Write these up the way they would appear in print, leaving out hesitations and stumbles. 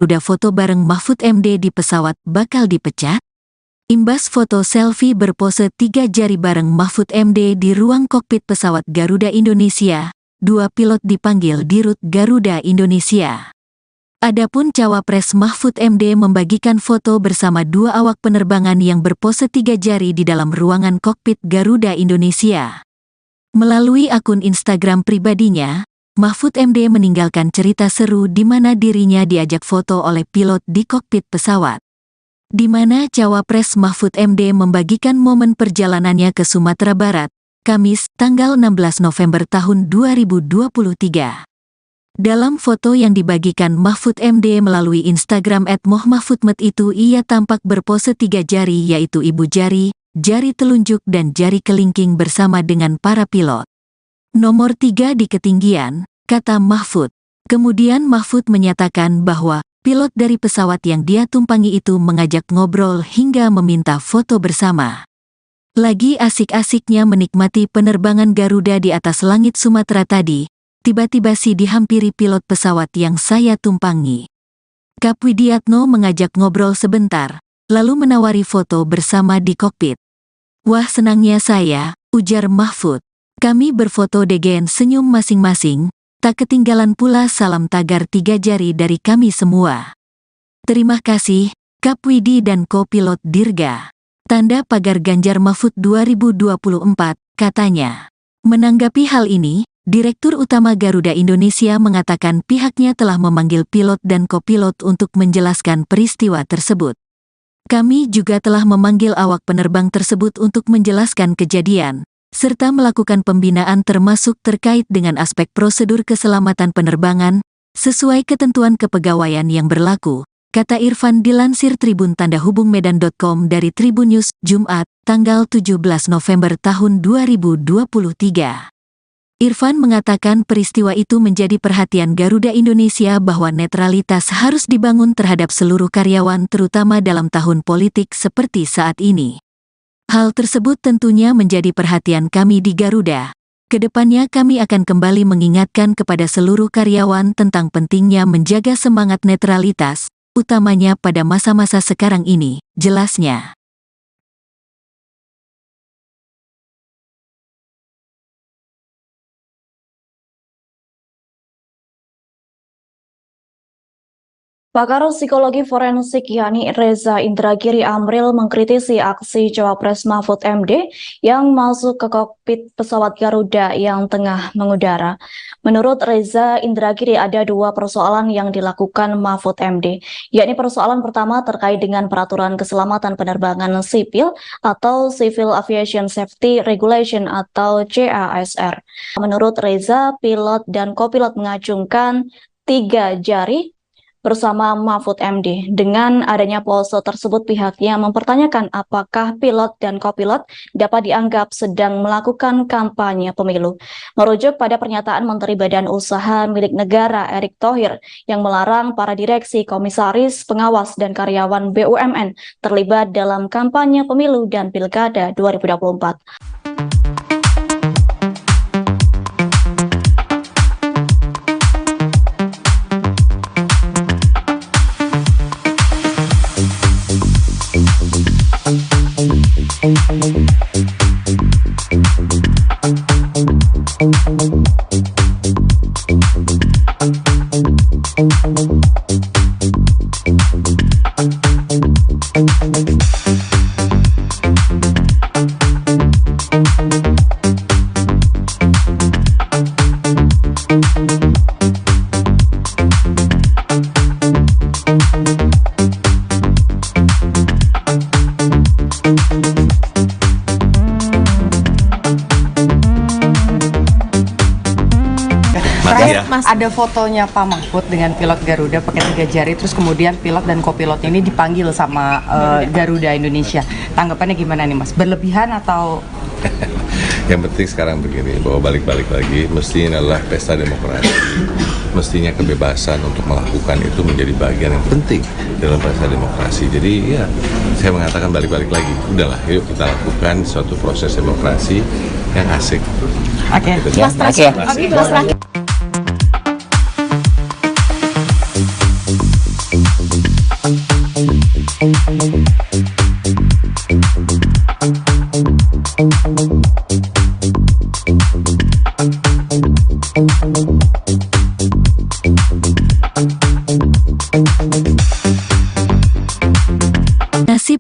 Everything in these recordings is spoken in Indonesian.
Garuda foto bareng Mahfud MD di pesawat bakal dipecat? Imbas foto selfie berpose 3 jari bareng Mahfud MD di ruang kokpit pesawat Garuda Indonesia, 2 pilot dipanggil Dirut Garuda Indonesia. Adapun Cawapres Mahfud MD membagikan foto bersama 2 awak penerbangan yang berpose 3 jari di dalam ruangan kokpit Garuda Indonesia. Melalui akun Instagram pribadinya, Mahfud MD meninggalkan cerita seru di mana dirinya diajak foto oleh pilot di kokpit pesawat. Di mana Cawapres Mahfud MD membagikan momen perjalanannya ke Sumatera Barat, Kamis, tanggal 16 November tahun 2023. Dalam foto yang dibagikan Mahfud MD melalui Instagram @mohmahfudmed itu ia tampak berpose 3 jari yaitu ibu jari, jari telunjuk dan jari kelingking bersama dengan para pilot. Nomor 3 di ketinggian, kata Mahfud. Kemudian Mahfud menyatakan bahwa pilot dari pesawat yang dia tumpangi itu mengajak ngobrol hingga meminta foto bersama. Lagi asik-asiknya menikmati penerbangan Garuda di atas langit Sumatera tadi, tiba-tiba si dihampiri pilot pesawat yang saya tumpangi. Kap Widiatno mengajak ngobrol sebentar, lalu menawari foto bersama di kokpit. Wah senangnya saya, ujar Mahfud. Kami berfoto dengan senyum masing-masing, tak ketinggalan pula salam tagar 3 jari dari kami semua. Terima kasih, Kap Widi dan Kopilot Dirga. Tanda pagar Ganjar Mahfud 2024, katanya. Menanggapi hal ini, Direktur Utama Garuda Indonesia mengatakan pihaknya telah memanggil pilot dan kopilot untuk menjelaskan peristiwa tersebut. Kami juga telah memanggil awak penerbang tersebut untuk menjelaskan kejadian, serta melakukan pembinaan termasuk terkait dengan aspek prosedur keselamatan penerbangan, sesuai ketentuan kepegawaian yang berlaku, kata Irfan dilansir Tribun Tanda Hubung Medan.com dari Tribun News, Jumat, tanggal 17 November tahun 2023. Irfan mengatakan peristiwa itu menjadi perhatian Garuda Indonesia bahwa netralitas harus dibangun terhadap seluruh karyawan terutama dalam tahun politik seperti saat ini. Hal tersebut tentunya menjadi perhatian kami di Garuda. Kedepannya kami akan kembali mengingatkan kepada seluruh karyawan tentang pentingnya menjaga semangat netralitas, utamanya pada masa-masa sekarang ini, jelasnya. Pakar psikologi forensik yakni Reza Indragiri Amril mengkritisi aksi Cawapres Mahfud MD yang masuk ke kokpit pesawat Garuda yang tengah mengudara. Menurut Reza Indragiri ada 2 persoalan yang dilakukan Mahfud MD, yakni persoalan pertama terkait dengan peraturan keselamatan penerbangan sipil atau Civil Aviation Safety Regulation atau CASR. Menurut Reza, pilot dan kopilot mengacungkan 3 jari bersama Mahfud MD. Dengan adanya pose tersebut pihaknya mempertanyakan apakah pilot dan kopilot dapat dianggap sedang melakukan kampanye pemilu. Merujuk pada pernyataan Menteri Badan Usaha Milik Negara Erick Thohir yang melarang para direksi, komisaris, pengawas, dan karyawan BUMN terlibat dalam kampanye pemilu dan pilkada 2024. Mas, ada fotonya Pak Mahfud dengan pilot Garuda pakai 3 jari, terus kemudian pilot dan kopilot ini dipanggil sama Garuda Indonesia. Tanggapannya gimana nih Mas? Berlebihan atau? Yang penting sekarang begini, bahwa balik-balik lagi, mestinya adalah pesta demokrasi. Mestinya kebebasan untuk melakukan itu menjadi bagian yang penting dalam pesta demokrasi. Jadi ya, saya mengatakan balik-balik lagi, udahlah yuk kita lakukan suatu proses demokrasi yang asik. Oke, Mas terakhir. Nasib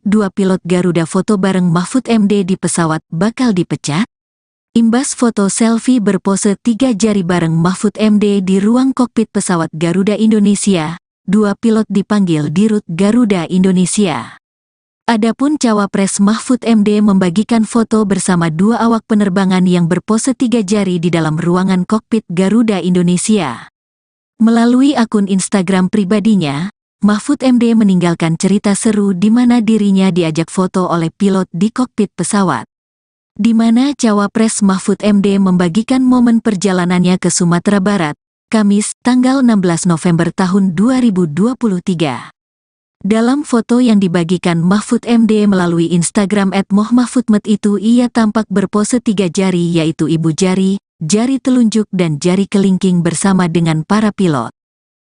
dua pilot Garuda foto bareng Mahfud MD di pesawat bakal dipecat? Imbas foto selfie berpose 3 jari bareng Mahfud MD di ruang kokpit pesawat Garuda Indonesia, dua pilot dipanggil Dirut Garuda Indonesia. Adapun Cawapres Mahfud MD membagikan foto bersama dua awak penerbangan yang berpose 3 jari di dalam ruangan kokpit Garuda Indonesia. Melalui akun Instagram pribadinya, Mahfud MD meninggalkan cerita seru di mana dirinya diajak foto oleh pilot di kokpit pesawat. Di mana Cawapres Mahfud MD membagikan momen perjalanannya ke Sumatera Barat, Kamis, tanggal 16 November tahun 2023. Dalam foto yang dibagikan Mahfud MD melalui Instagram @mohmahfudmed itu ia tampak berpose 3 jari yaitu ibu jari, jari telunjuk dan jari kelingking bersama dengan para pilot.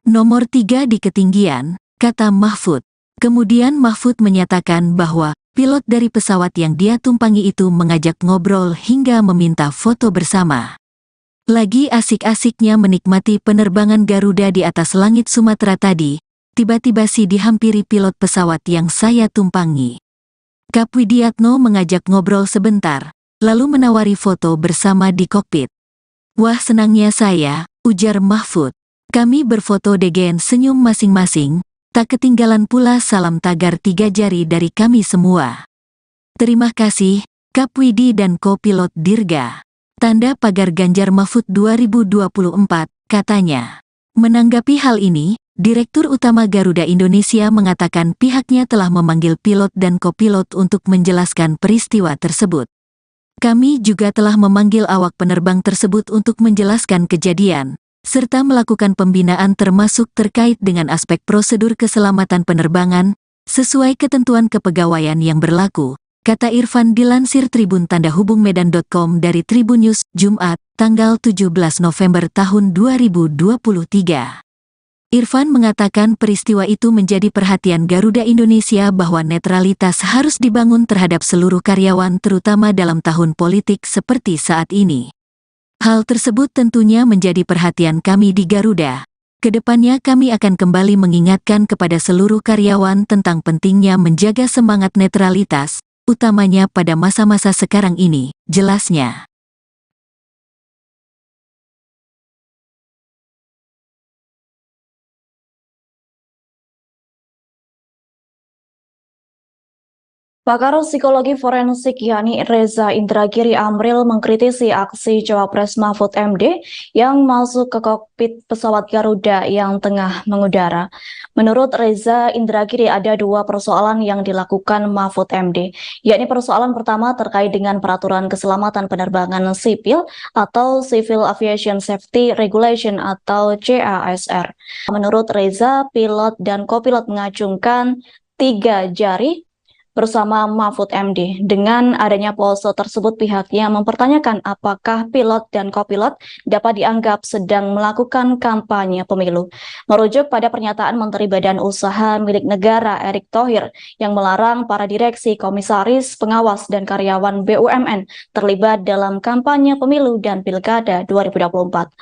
Nomor 3 di ketinggian, kata Mahfud. Kemudian Mahfud menyatakan bahwa pilot dari pesawat yang dia tumpangi itu mengajak ngobrol hingga meminta foto bersama. Lagi asik-asiknya menikmati penerbangan Garuda di atas langit Sumatera tadi, tiba-tiba si dihampiri pilot pesawat yang saya tumpangi. Kap Widiatno mengajak ngobrol sebentar, lalu menawari foto bersama di kokpit. Wah senangnya saya, ujar Mahfud. Kami berfoto degen senyum masing-masing, tak ketinggalan pula salam tagar 3 jari dari kami semua. Terima kasih, Kap Widi dan kopilot Dirga. Tanda pagar Ganjar Mahfud 2024, katanya. Menanggapi hal ini, Direktur Utama Garuda Indonesia mengatakan pihaknya telah memanggil pilot dan kopilot untuk menjelaskan peristiwa tersebut. Kami juga telah memanggil awak penerbang tersebut untuk menjelaskan kejadian, serta melakukan pembinaan termasuk terkait dengan aspek prosedur keselamatan penerbangan, sesuai ketentuan kepegawaian yang berlaku, kata Irfan dilansir Tribun Tanda Hubung Medan.com dari Tribun News, Jumat, tanggal 17 November tahun 2023. Irfan mengatakan peristiwa itu menjadi perhatian Garuda Indonesia bahwa netralitas harus dibangun terhadap seluruh karyawan terutama dalam tahun politik seperti saat ini. Hal tersebut tentunya menjadi perhatian kami di Garuda. Kedepannya kami akan kembali mengingatkan kepada seluruh karyawan tentang pentingnya menjaga semangat netralitas, utamanya pada masa-masa sekarang ini, jelasnya. Pakar psikologi forensik yakni Reza Indragiri Amril mengkritisi aksi Cawapres Mahfud MD yang masuk ke kokpit pesawat Garuda yang tengah mengudara. Menurut Reza Indragiri ada dua persoalan yang dilakukan Mahfud MD, yakni persoalan pertama terkait dengan peraturan keselamatan penerbangan sipil atau Civil Aviation Safety Regulation atau CASR. Menurut Reza, pilot dan kopilot mengacungkan 3 jari bersama Mahfud MD. Dengan adanya pose tersebut pihaknya mempertanyakan apakah pilot dan kopilot dapat dianggap sedang melakukan kampanye pemilu. Merujuk pada pernyataan Menteri Badan Usaha Milik Negara Erick Thohir yang melarang para direksi, komisaris, pengawas, dan karyawan BUMN terlibat dalam kampanye pemilu dan pilkada 2024.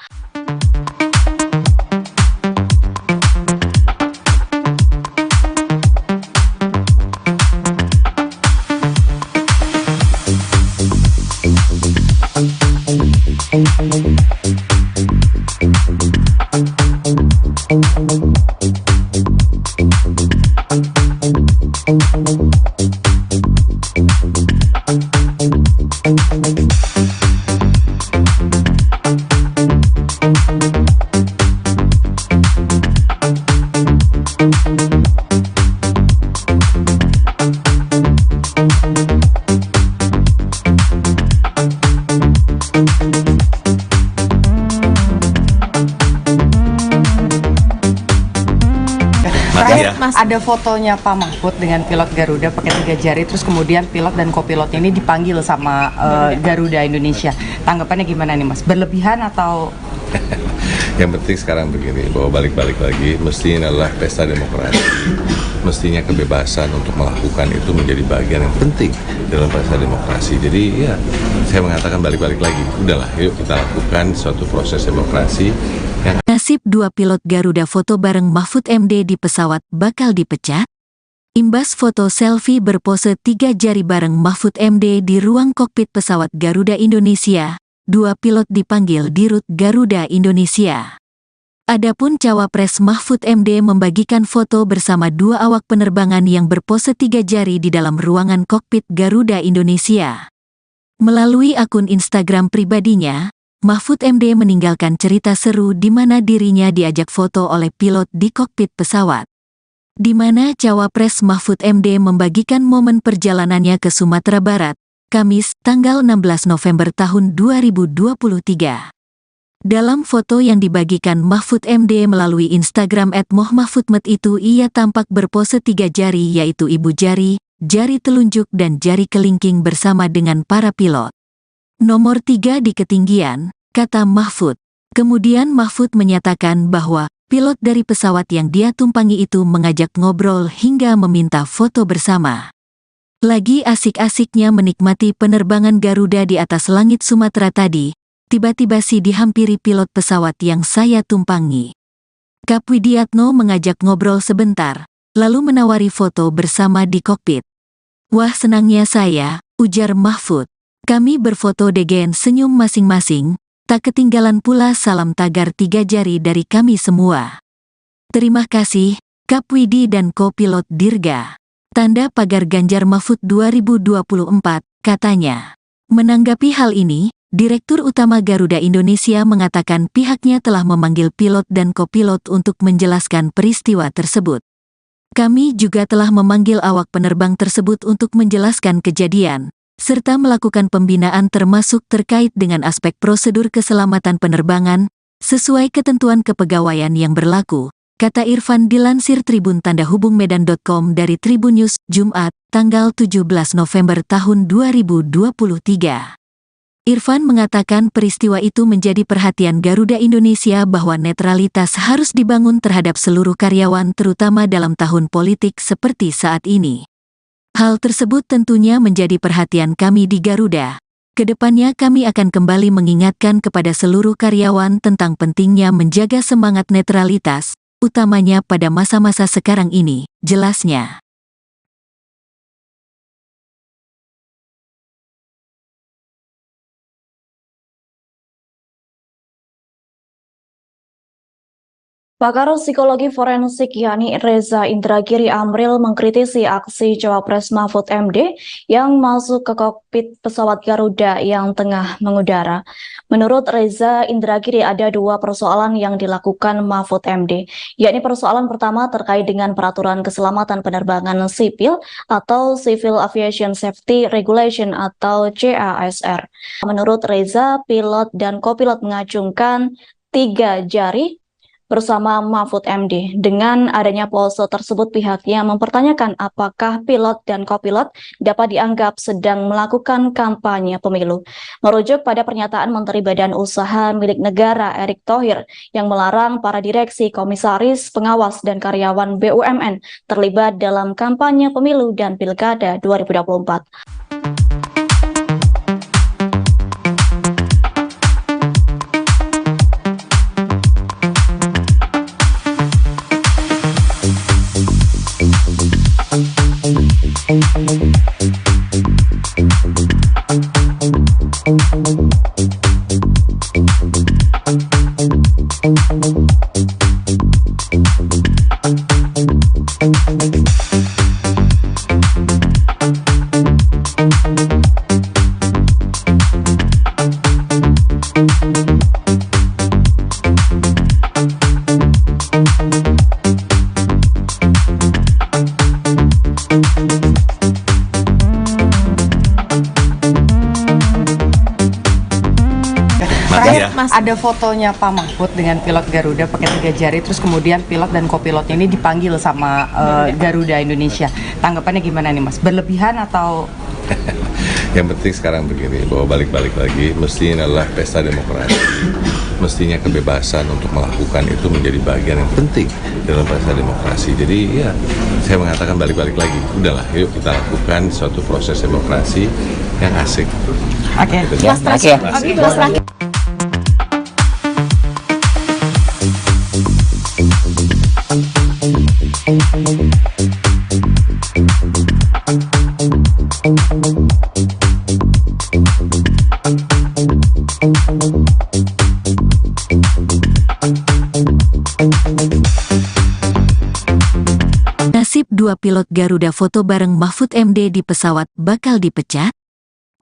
Ada fotonya Pak Mahfud dengan pilot Garuda pakai 3 jari, terus kemudian pilot dan kopilot ini dipanggil sama Garuda Indonesia. Tanggapannya gimana nih Mas? Berlebihan atau? Yang penting sekarang begini, bahwa balik-balik lagi, mesti ini adalah pesta demokrasi. mestinya kebebasan untuk melakukan itu menjadi bagian yang penting dalam pesta demokrasi. Jadi ya, saya mengatakan balik-balik lagi, udahlah yuk kita lakukan suatu proses demokrasi yang Nasib dua pilot Garuda foto bareng Mahfud MD di pesawat bakal dipecat? Imbas foto selfie berpose 3 jari bareng Mahfud MD di ruang kokpit pesawat Garuda Indonesia, dua pilot dipanggil di Rut Garuda Indonesia. Adapun Cawapres Mahfud MD membagikan foto bersama dua awak penerbangan yang berpose 3 jari di dalam ruangan kokpit Garuda Indonesia. Melalui akun Instagram pribadinya, Mahfud MD meninggalkan cerita seru di mana dirinya diajak foto oleh pilot di kokpit pesawat. Di mana Cawapres Mahfud MD membagikan momen perjalanannya ke Sumatera Barat, Kamis, tanggal 16 November tahun 2023. Dalam foto yang dibagikan Mahfud MD melalui Instagram @mohmahfudmed itu ia tampak berpose 3 jari yaitu ibu jari, jari telunjuk dan jari kelingking bersama dengan para pilot. Nomor 3 di ketinggian, kata Mahfud. Kemudian Mahfud menyatakan bahwa pilot dari pesawat yang dia tumpangi itu mengajak ngobrol hingga meminta foto bersama. Lagi asik-asiknya menikmati penerbangan Garuda di atas langit Sumatera tadi, tiba-tiba si dihampiri pilot pesawat yang saya tumpangi. Kap Widiatno mengajak ngobrol sebentar, lalu menawari foto bersama di kokpit. Wah senangnya saya, ujar Mahfud. Kami berfoto dengan senyum masing-masing, tak ketinggalan pula salam tagar 3 jari dari kami semua. Terima kasih, Kap Widi dan Kopilot Dirga. Tanda pagar Ganjar Mahfud 2024, katanya. Menanggapi hal ini, Direktur Utama Garuda Indonesia mengatakan pihaknya telah memanggil pilot dan kopilot untuk menjelaskan peristiwa tersebut. Kami juga telah memanggil awak penerbang tersebut untuk menjelaskan kejadian, serta melakukan pembinaan termasuk terkait dengan aspek prosedur keselamatan penerbangan, sesuai ketentuan kepegawaian yang berlaku, kata Irfan dilansir Tribun Tanda Hubung Medan.com dari Tribun News, Jumat, tanggal 17 November tahun 2023. Irfan mengatakan peristiwa itu menjadi perhatian Garuda Indonesia bahwa netralitas harus dibangun terhadap seluruh karyawan terutama dalam tahun politik seperti saat ini. Hal tersebut tentunya menjadi perhatian kami di Garuda. Kedepannya kami akan kembali mengingatkan kepada seluruh karyawan tentang pentingnya menjaga semangat netralitas, utamanya pada masa-masa sekarang ini, jelasnya. Pakar psikologi forensik yakni Reza Indragiri Amril mengkritisi aksi Cawapres Mahfud MD yang masuk ke kokpit pesawat Garuda yang tengah mengudara. Menurut Reza Indragiri ada dua persoalan yang dilakukan Mahfud MD, yakni persoalan pertama terkait dengan peraturan keselamatan penerbangan sipil atau Civil Aviation Safety Regulation atau CASR. Menurut Reza, pilot dan kopilot mengacungkan 3 jari bersama Mahfud MD. Dengan adanya pose tersebut pihaknya mempertanyakan apakah pilot dan kopilot dapat dianggap sedang melakukan kampanye pemilu. Merujuk pada pernyataan Menteri Badan Usaha Milik Negara Erick Thohir yang melarang para direksi, komisaris, pengawas, dan karyawan BUMN terlibat dalam kampanye pemilu dan pilkada 2024. Ada fotonya Pak Mahfud dengan pilot Garuda pakai 3 jari, terus kemudian pilot dan kopilot ini dipanggil sama Garuda Indonesia. Tanggapannya gimana nih Mas? Berlebihan atau? Yang penting sekarang begini, bahwa balik-balik lagi, mesti ini adalah pesta demokrasi. mestinya kebebasan untuk melakukan itu menjadi bagian yang penting dalam pesta demokrasi. Jadi ya, saya mengatakan balik-balik lagi, udahlah, yuk kita lakukan suatu proses demokrasi yang asik. Oke, Gitu. Mas terakhir. Mas terakhir. Nasib dua pilot Garuda foto bareng Mahfud MD di pesawat bakal dipecat?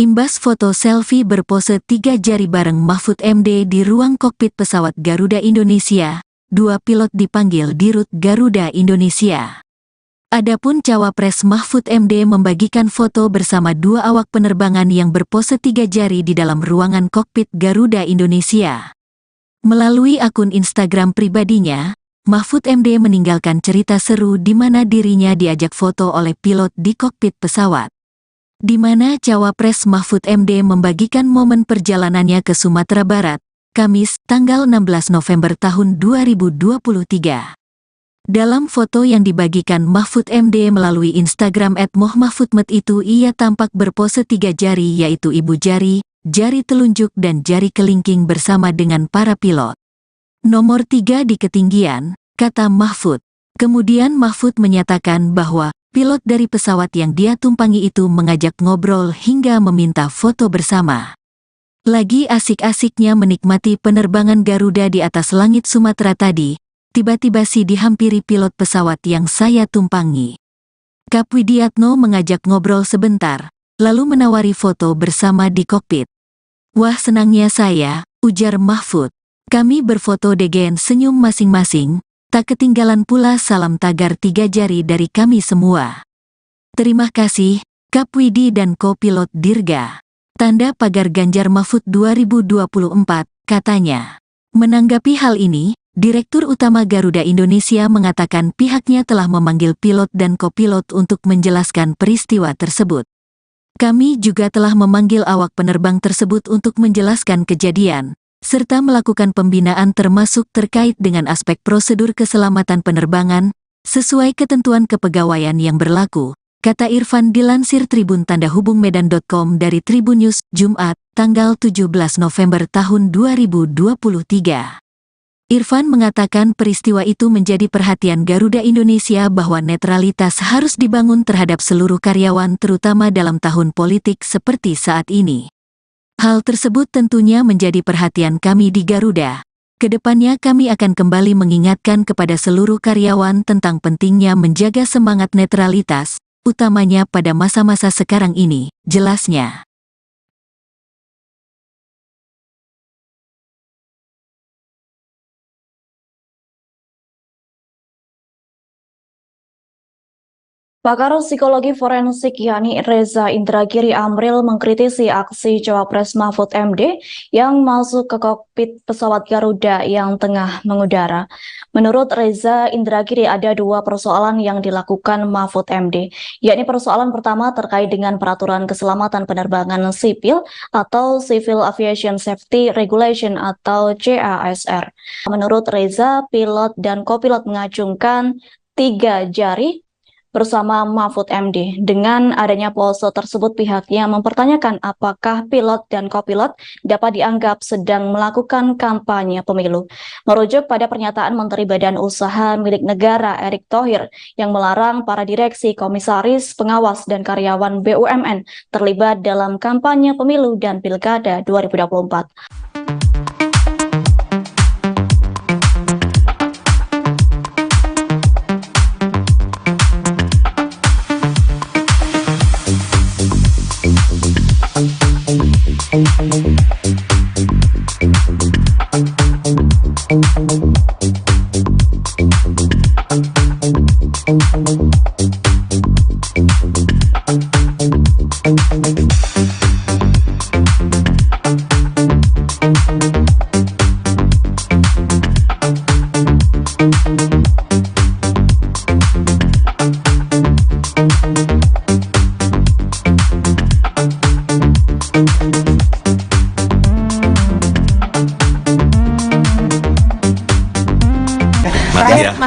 Imbas foto selfie berpose 3 jari bareng Mahfud MD di ruang kokpit pesawat Garuda Indonesia, dua pilot dipanggil Dirut Garuda Indonesia. Adapun Cawapres Mahfud MD membagikan foto bersama dua awak penerbangan yang berpose 3 jari di dalam ruangan kokpit Garuda Indonesia. Melalui akun Instagram pribadinya, Mahfud MD meninggalkan cerita seru di mana dirinya diajak foto oleh pilot di kokpit pesawat. Di mana Cawapres Mahfud MD membagikan momen perjalanannya ke Sumatera Barat, Kamis, tanggal 16 November tahun 2023. Dalam foto yang dibagikan Mahfud MD melalui Instagram @mohmahfudmed itu ia tampak berpose 3 jari yaitu ibu jari, jari telunjuk dan jari kelingking bersama dengan para pilot. Nomor 3 di ketinggian, kata Mahfud. Kemudian Mahfud menyatakan bahwa pilot dari pesawat yang dia tumpangi itu mengajak ngobrol hingga meminta foto bersama. Lagi asik-asiknya menikmati penerbangan Garuda di atas langit Sumatera tadi, tiba-tiba si dihampiri pilot pesawat yang saya tumpangi. Kap Widiatno mengajak ngobrol sebentar, lalu menawari foto bersama di kokpit. Wah senangnya saya, ujar Mahfud. Kami berfoto degen senyum masing-masing, tak ketinggalan pula salam tagar 3 jari dari kami semua. Terima kasih, Kap Widi dan Kopilot Dirga. Tanda pagar Ganjar Mahfud 2024, katanya. Menanggapi hal ini, Direktur Utama Garuda Indonesia mengatakan pihaknya telah memanggil pilot dan kopilot untuk menjelaskan peristiwa tersebut. Kami juga telah memanggil awak penerbang tersebut untuk menjelaskan kejadian, serta melakukan pembinaan termasuk terkait dengan aspek prosedur keselamatan penerbangan, sesuai ketentuan kepegawaian yang berlaku, kata Irfan dilansir Tribun Tanda Hubung Medan.com dari Tribun News, Jumat, tanggal 17 November tahun 2023. Irfan mengatakan peristiwa itu menjadi perhatian Garuda Indonesia bahwa netralitas harus dibangun terhadap seluruh karyawan terutama dalam tahun politik seperti saat ini. Hal tersebut tentunya menjadi perhatian kami di Garuda. Kedepannya kami akan kembali mengingatkan kepada seluruh karyawan tentang pentingnya menjaga semangat netralitas, utamanya pada masa-masa sekarang ini, jelasnya. Pakar psikologi forensik yakni Reza Indragiri Amril mengkritisi aksi Cawapres Mahfud MD yang masuk ke kokpit pesawat Garuda yang tengah mengudara. Menurut Reza Indragiri ada dua persoalan yang dilakukan Mahfud MD, yakni persoalan pertama terkait dengan peraturan keselamatan penerbangan sipil atau Civil Aviation Safety Regulation atau CASR. Menurut Reza, pilot dan kopilot mengacungkan 3 jari bersama Mahfud MD. Dengan adanya pose tersebut pihaknya mempertanyakan apakah pilot dan kopilot dapat dianggap sedang melakukan kampanye pemilu. Merujuk pada pernyataan Menteri Badan Usaha Milik Negara Erick Thohir yang melarang para direksi, komisaris, pengawas, dan karyawan BUMN terlibat dalam kampanye pemilu dan pilkada 2024.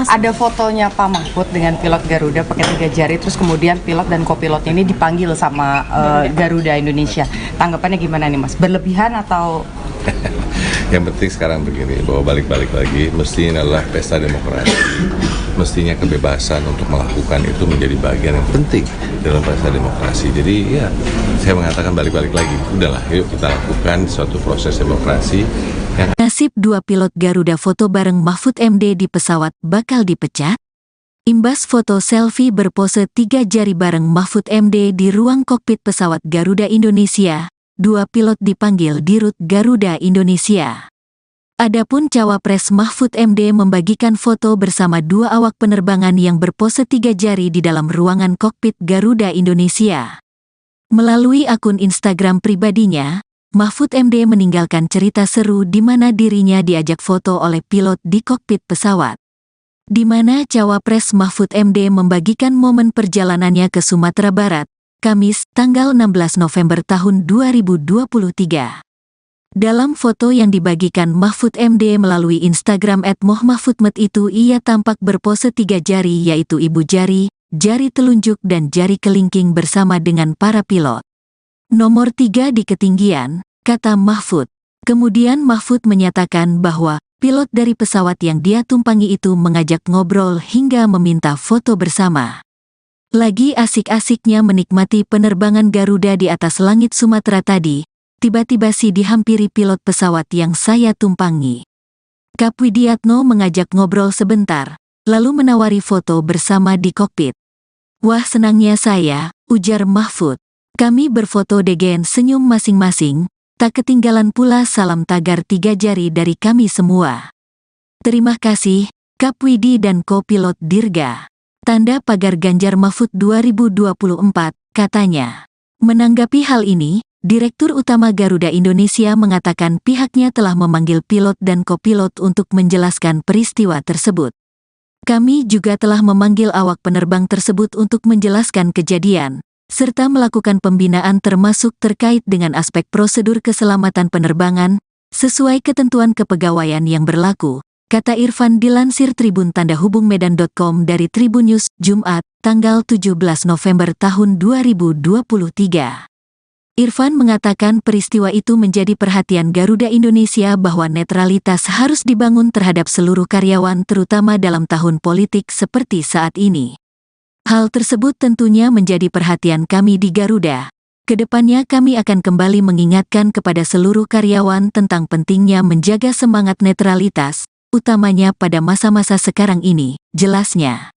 Mas. Ada fotonya Pak Mahfud dengan pilot Garuda pakai 3 jari, terus kemudian pilot dan kopilotnya ini dipanggil sama Garuda Indonesia. Tanggapannya gimana nih Mas? Berlebihan atau? Yang penting sekarang begini, bahwa balik-balik lagi, mestinya adalah pesta demokrasi. Mestinya kebebasan untuk melakukan itu menjadi bagian yang penting dalam pesta demokrasi. Jadi ya, saya mengatakan balik-balik lagi, udahlah yuk kita lakukan suatu proses demokrasi yang Nasib 2 pilot Garuda foto bareng Mahfud MD di pesawat bakal dipecat? Imbas foto selfie berpose 3 jari bareng Mahfud MD di ruang kokpit pesawat Garuda Indonesia, 2 pilot dipanggil di Rut Garuda Indonesia. Adapun Cawapres Mahfud MD membagikan foto bersama 2 awak penerbangan yang berpose 3 jari di dalam ruangan kokpit Garuda Indonesia. Melalui akun Instagram pribadinya, Mahfud MD meninggalkan cerita seru di mana dirinya diajak foto oleh pilot di kokpit pesawat. Di mana Cawapres Mahfud MD membagikan momen perjalanannya ke Sumatera Barat, Kamis, tanggal 16 November tahun 2023. Dalam foto yang dibagikan Mahfud MD melalui Instagram @mohmahfudmed itu ia tampak berpose 3 jari yaitu ibu jari, jari telunjuk dan jari kelingking bersama dengan para pilot. Nomor 3 di ketinggian, kata Mahfud. Kemudian Mahfud menyatakan bahwa pilot dari pesawat yang dia tumpangi itu mengajak ngobrol hingga meminta foto bersama. Lagi asik-asiknya menikmati penerbangan Garuda di atas langit Sumatera tadi, tiba-tiba si dihampiri pilot pesawat yang saya tumpangi. Kap Widiatno mengajak ngobrol sebentar, lalu menawari foto bersama di kokpit. Wah senangnya saya, ujar Mahfud. Kami berfoto dengan senyum masing-masing, tak ketinggalan pula salam tagar 3 jari dari kami semua. Terima kasih, Kap Widi dan Kopilot Dirga. Tanda pagar Ganjar Mahfud 2024, katanya. Menanggapi hal ini, Direktur Utama Garuda Indonesia mengatakan pihaknya telah memanggil pilot dan kopilot untuk menjelaskan peristiwa tersebut. Kami juga telah memanggil awak penerbang tersebut untuk menjelaskan kejadian, serta melakukan pembinaan termasuk terkait dengan aspek prosedur keselamatan penerbangan, sesuai ketentuan kepegawaian yang berlaku, kata Irfan dilansir Tribun Tanda Hubung Medan.com dari Tribun News, Jumat, tanggal 17 November tahun 2023. Irfan mengatakan peristiwa itu menjadi perhatian Garuda Indonesia bahwa netralitas harus dibangun terhadap seluruh karyawan terutama dalam tahun politik seperti saat ini. Hal tersebut tentunya menjadi perhatian kami di Garuda. Kedepannya kami akan kembali mengingatkan kepada seluruh karyawan tentang pentingnya menjaga semangat netralitas, utamanya pada masa-masa sekarang ini, jelasnya.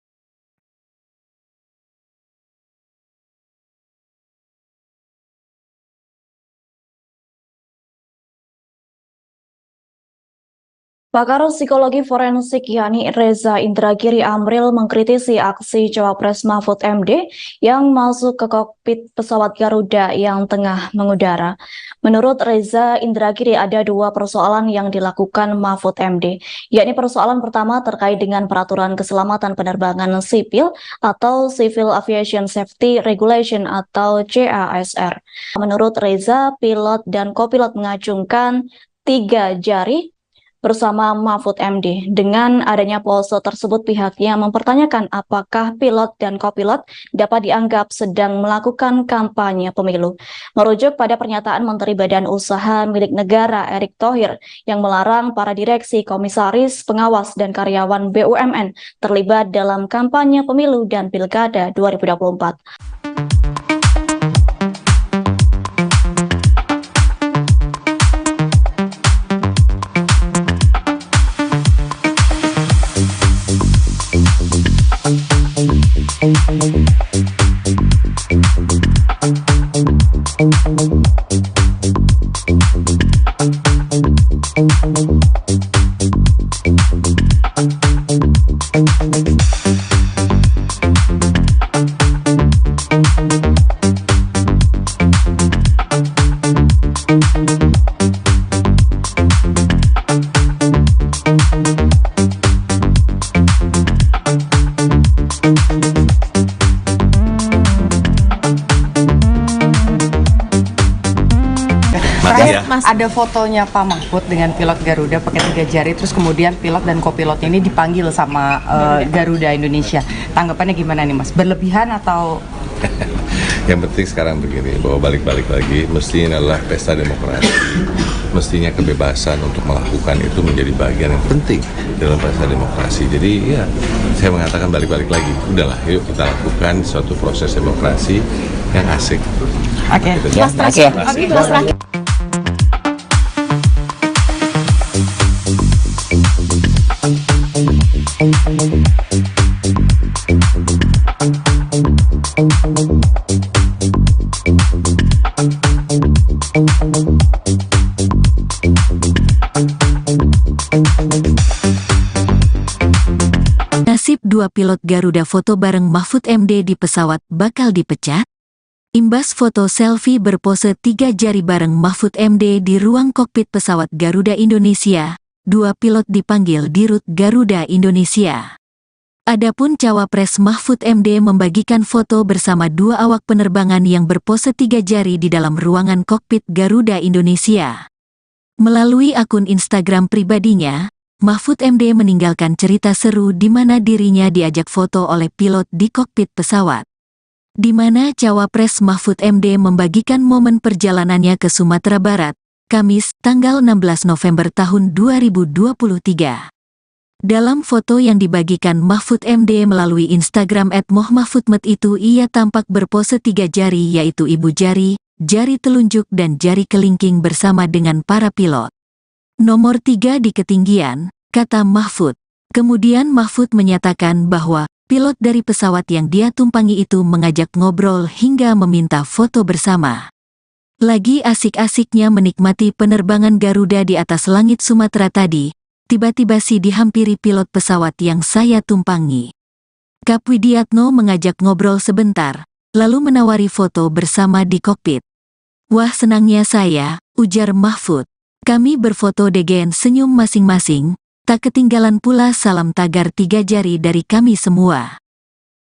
Pakar psikologi forensik yakni Reza Indragiri Amril mengkritisi aksi Cawapres Mahfud MD yang masuk ke kokpit pesawat Garuda yang tengah mengudara. Menurut Reza Indragiri ada 2 persoalan yang dilakukan Mahfud MD, yakni persoalan pertama terkait dengan peraturan keselamatan penerbangan sipil atau Civil Aviation Safety Regulation atau CASR. Menurut Reza, pilot dan kopilot mengacungkan 3 jari bersama Mahfud MD. Dengan adanya pose tersebut pihaknya mempertanyakan apakah pilot dan kopilot dapat dianggap sedang melakukan kampanye pemilu. Merujuk pada pernyataan Menteri Badan Usaha Milik Negara Erick Thohir yang melarang para direksi, komisaris, pengawas, dan karyawan BUMN terlibat dalam kampanye pemilu dan pilkada 2024. Iya. Ada fotonya Pak Mahfud dengan pilot Garuda pakai 3 jari, terus kemudian pilot dan kopilot ini dipanggil sama Garuda Indonesia. Tanggapannya gimana nih Mas? Berlebihan atau? Yang penting sekarang begini, bahwa balik-balik lagi, mestinya adalah pesta demokrasi. Mestinya kebebasan untuk melakukan itu menjadi bagian yang penting dalam pesta demokrasi. Jadi ya, saya mengatakan balik-balik lagi, udahlah yuk kita lakukan suatu proses demokrasi yang asik. Oke. Gitu. Mas terakhir. Nasib dua pilot Garuda foto bareng Mahfud MD di pesawat bakal dipecat? Imbas foto selfie berpose 3 jari bareng Mahfud MD di ruang kokpit pesawat Garuda Indonesia, dua pilot dipanggil Dirut Garuda Indonesia. Adapun cawapres Mahfud MD membagikan foto bersama dua awak penerbangan yang berpose 3 jari di dalam ruangan kokpit Garuda Indonesia. Melalui akun Instagram pribadinya, Mahfud MD meninggalkan cerita seru di mana dirinya diajak foto oleh pilot di kokpit pesawat. Di mana cawapres Mahfud MD membagikan momen perjalanannya ke Sumatera Barat, Kamis, tanggal 16 November tahun 2023. Dalam foto yang dibagikan Mahfud MD melalui Instagram @mohmahfudmed itu ia tampak berpose 3 jari yaitu ibu jari, jari telunjuk dan jari kelingking bersama dengan para pilot. Nomor 3 di ketinggian, kata Mahfud. Kemudian Mahfud menyatakan bahwa pilot dari pesawat yang dia tumpangi itu mengajak ngobrol hingga meminta foto bersama. Lagi asik-asiknya menikmati penerbangan Garuda di atas langit Sumatera tadi, tiba-tiba si dihampiri pilot pesawat yang saya tumpangi. Kap Widiatno mengajak ngobrol sebentar, lalu menawari foto bersama di kokpit. Wah senangnya saya, ujar Mahfud. Kami berfoto degen senyum masing-masing, tak ketinggalan pula salam tagar 3 jari dari kami semua.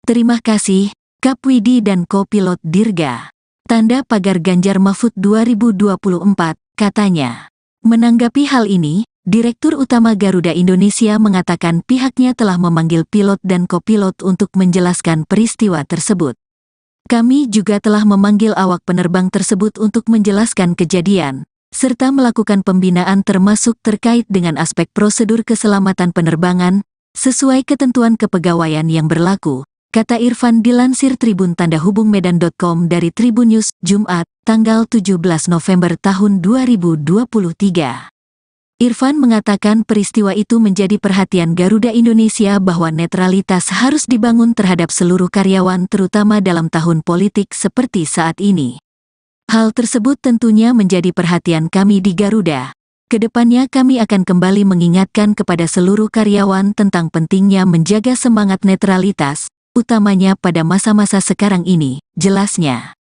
Terima kasih, Kap Widi dan kopilot Dirga. Tanda pagar Ganjar Mahfud 2024, katanya. Menanggapi hal ini, Direktur Utama Garuda Indonesia mengatakan pihaknya telah memanggil pilot dan kopilot untuk menjelaskan peristiwa tersebut. Kami juga telah memanggil awak penerbang tersebut untuk menjelaskan kejadian, serta melakukan pembinaan termasuk terkait dengan aspek prosedur keselamatan penerbangan, sesuai ketentuan kepegawaian yang berlaku, kata Irfan dilansir Tribun Tanda Hubung Medan.com dari Tribun News, Jumat, tanggal 17 November tahun 2023. Irfan mengatakan peristiwa itu menjadi perhatian Garuda Indonesia bahwa netralitas harus dibangun terhadap seluruh karyawan terutama dalam tahun politik seperti saat ini. Hal tersebut tentunya menjadi perhatian kami di Garuda. Kedepannya kami akan kembali mengingatkan kepada seluruh karyawan tentang pentingnya menjaga semangat netralitas, utamanya pada masa-masa sekarang ini, jelasnya.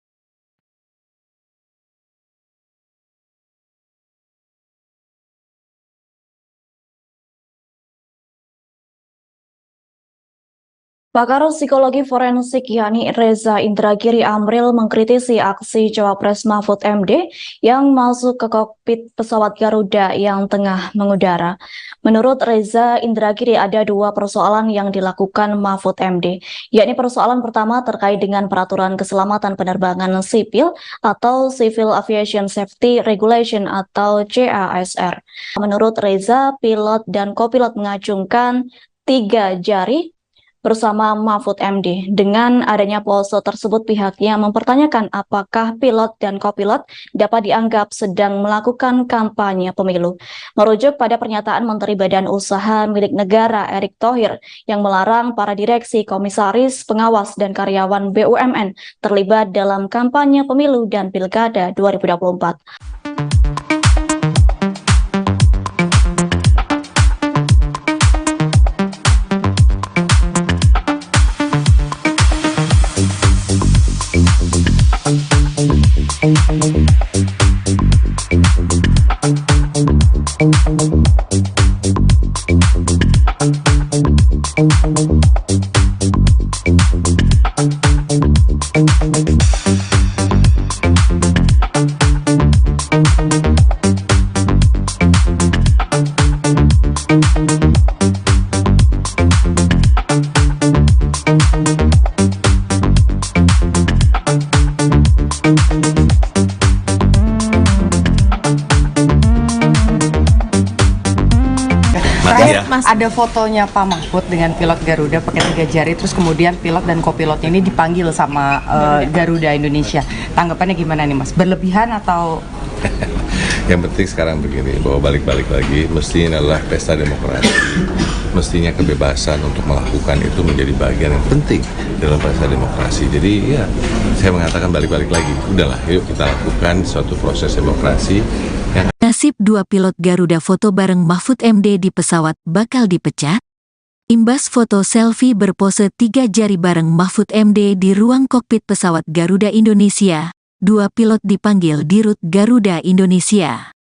Pakar psikologi forensik yakni Reza Indragiri Amril mengkritisi aksi Cawapres Mahfud MD yang masuk ke kokpit pesawat Garuda yang tengah mengudara. Menurut Reza Indragiri ada dua persoalan yang dilakukan Mahfud MD, yakni persoalan pertama terkait dengan peraturan keselamatan penerbangan sipil atau Civil Aviation Safety Regulation atau CASR. Menurut Reza, pilot dan kopilot mengacungkan 3 jari bersama Mahfud MD. Dengan adanya pose tersebut pihaknya mempertanyakan apakah pilot dan kopilot dapat dianggap sedang melakukan kampanye pemilu. Merujuk pada pernyataan Menteri Badan Usaha Milik Negara Erick Thohir yang melarang para direksi, komisaris, pengawas, dan karyawan BUMN terlibat dalam kampanye pemilu dan pilkada 2024. Mas. Ada fotonya Pak Mahfud dengan pilot Garuda pakai 3 jari, terus kemudian pilot dan kopilotnya ini dipanggil sama Garuda Indonesia. Tanggapannya gimana nih Mas? Berlebihan atau? Yang penting sekarang begini, bahwa balik-balik lagi, mestinya adalah pesta demokrasi. Mestinya kebebasan untuk melakukan itu menjadi bagian yang penting dalam pesta demokrasi. Jadi ya, saya mengatakan balik-balik lagi, udahlah yuk kita lakukan suatu proses demokrasi yang Nasib 2 pilot Garuda foto bareng Mahfud MD di pesawat bakal dipecat? Imbas foto selfie berpose 3 jari bareng Mahfud MD di ruang kokpit pesawat Garuda Indonesia, 2 pilot dipanggil Dirut Garuda Indonesia.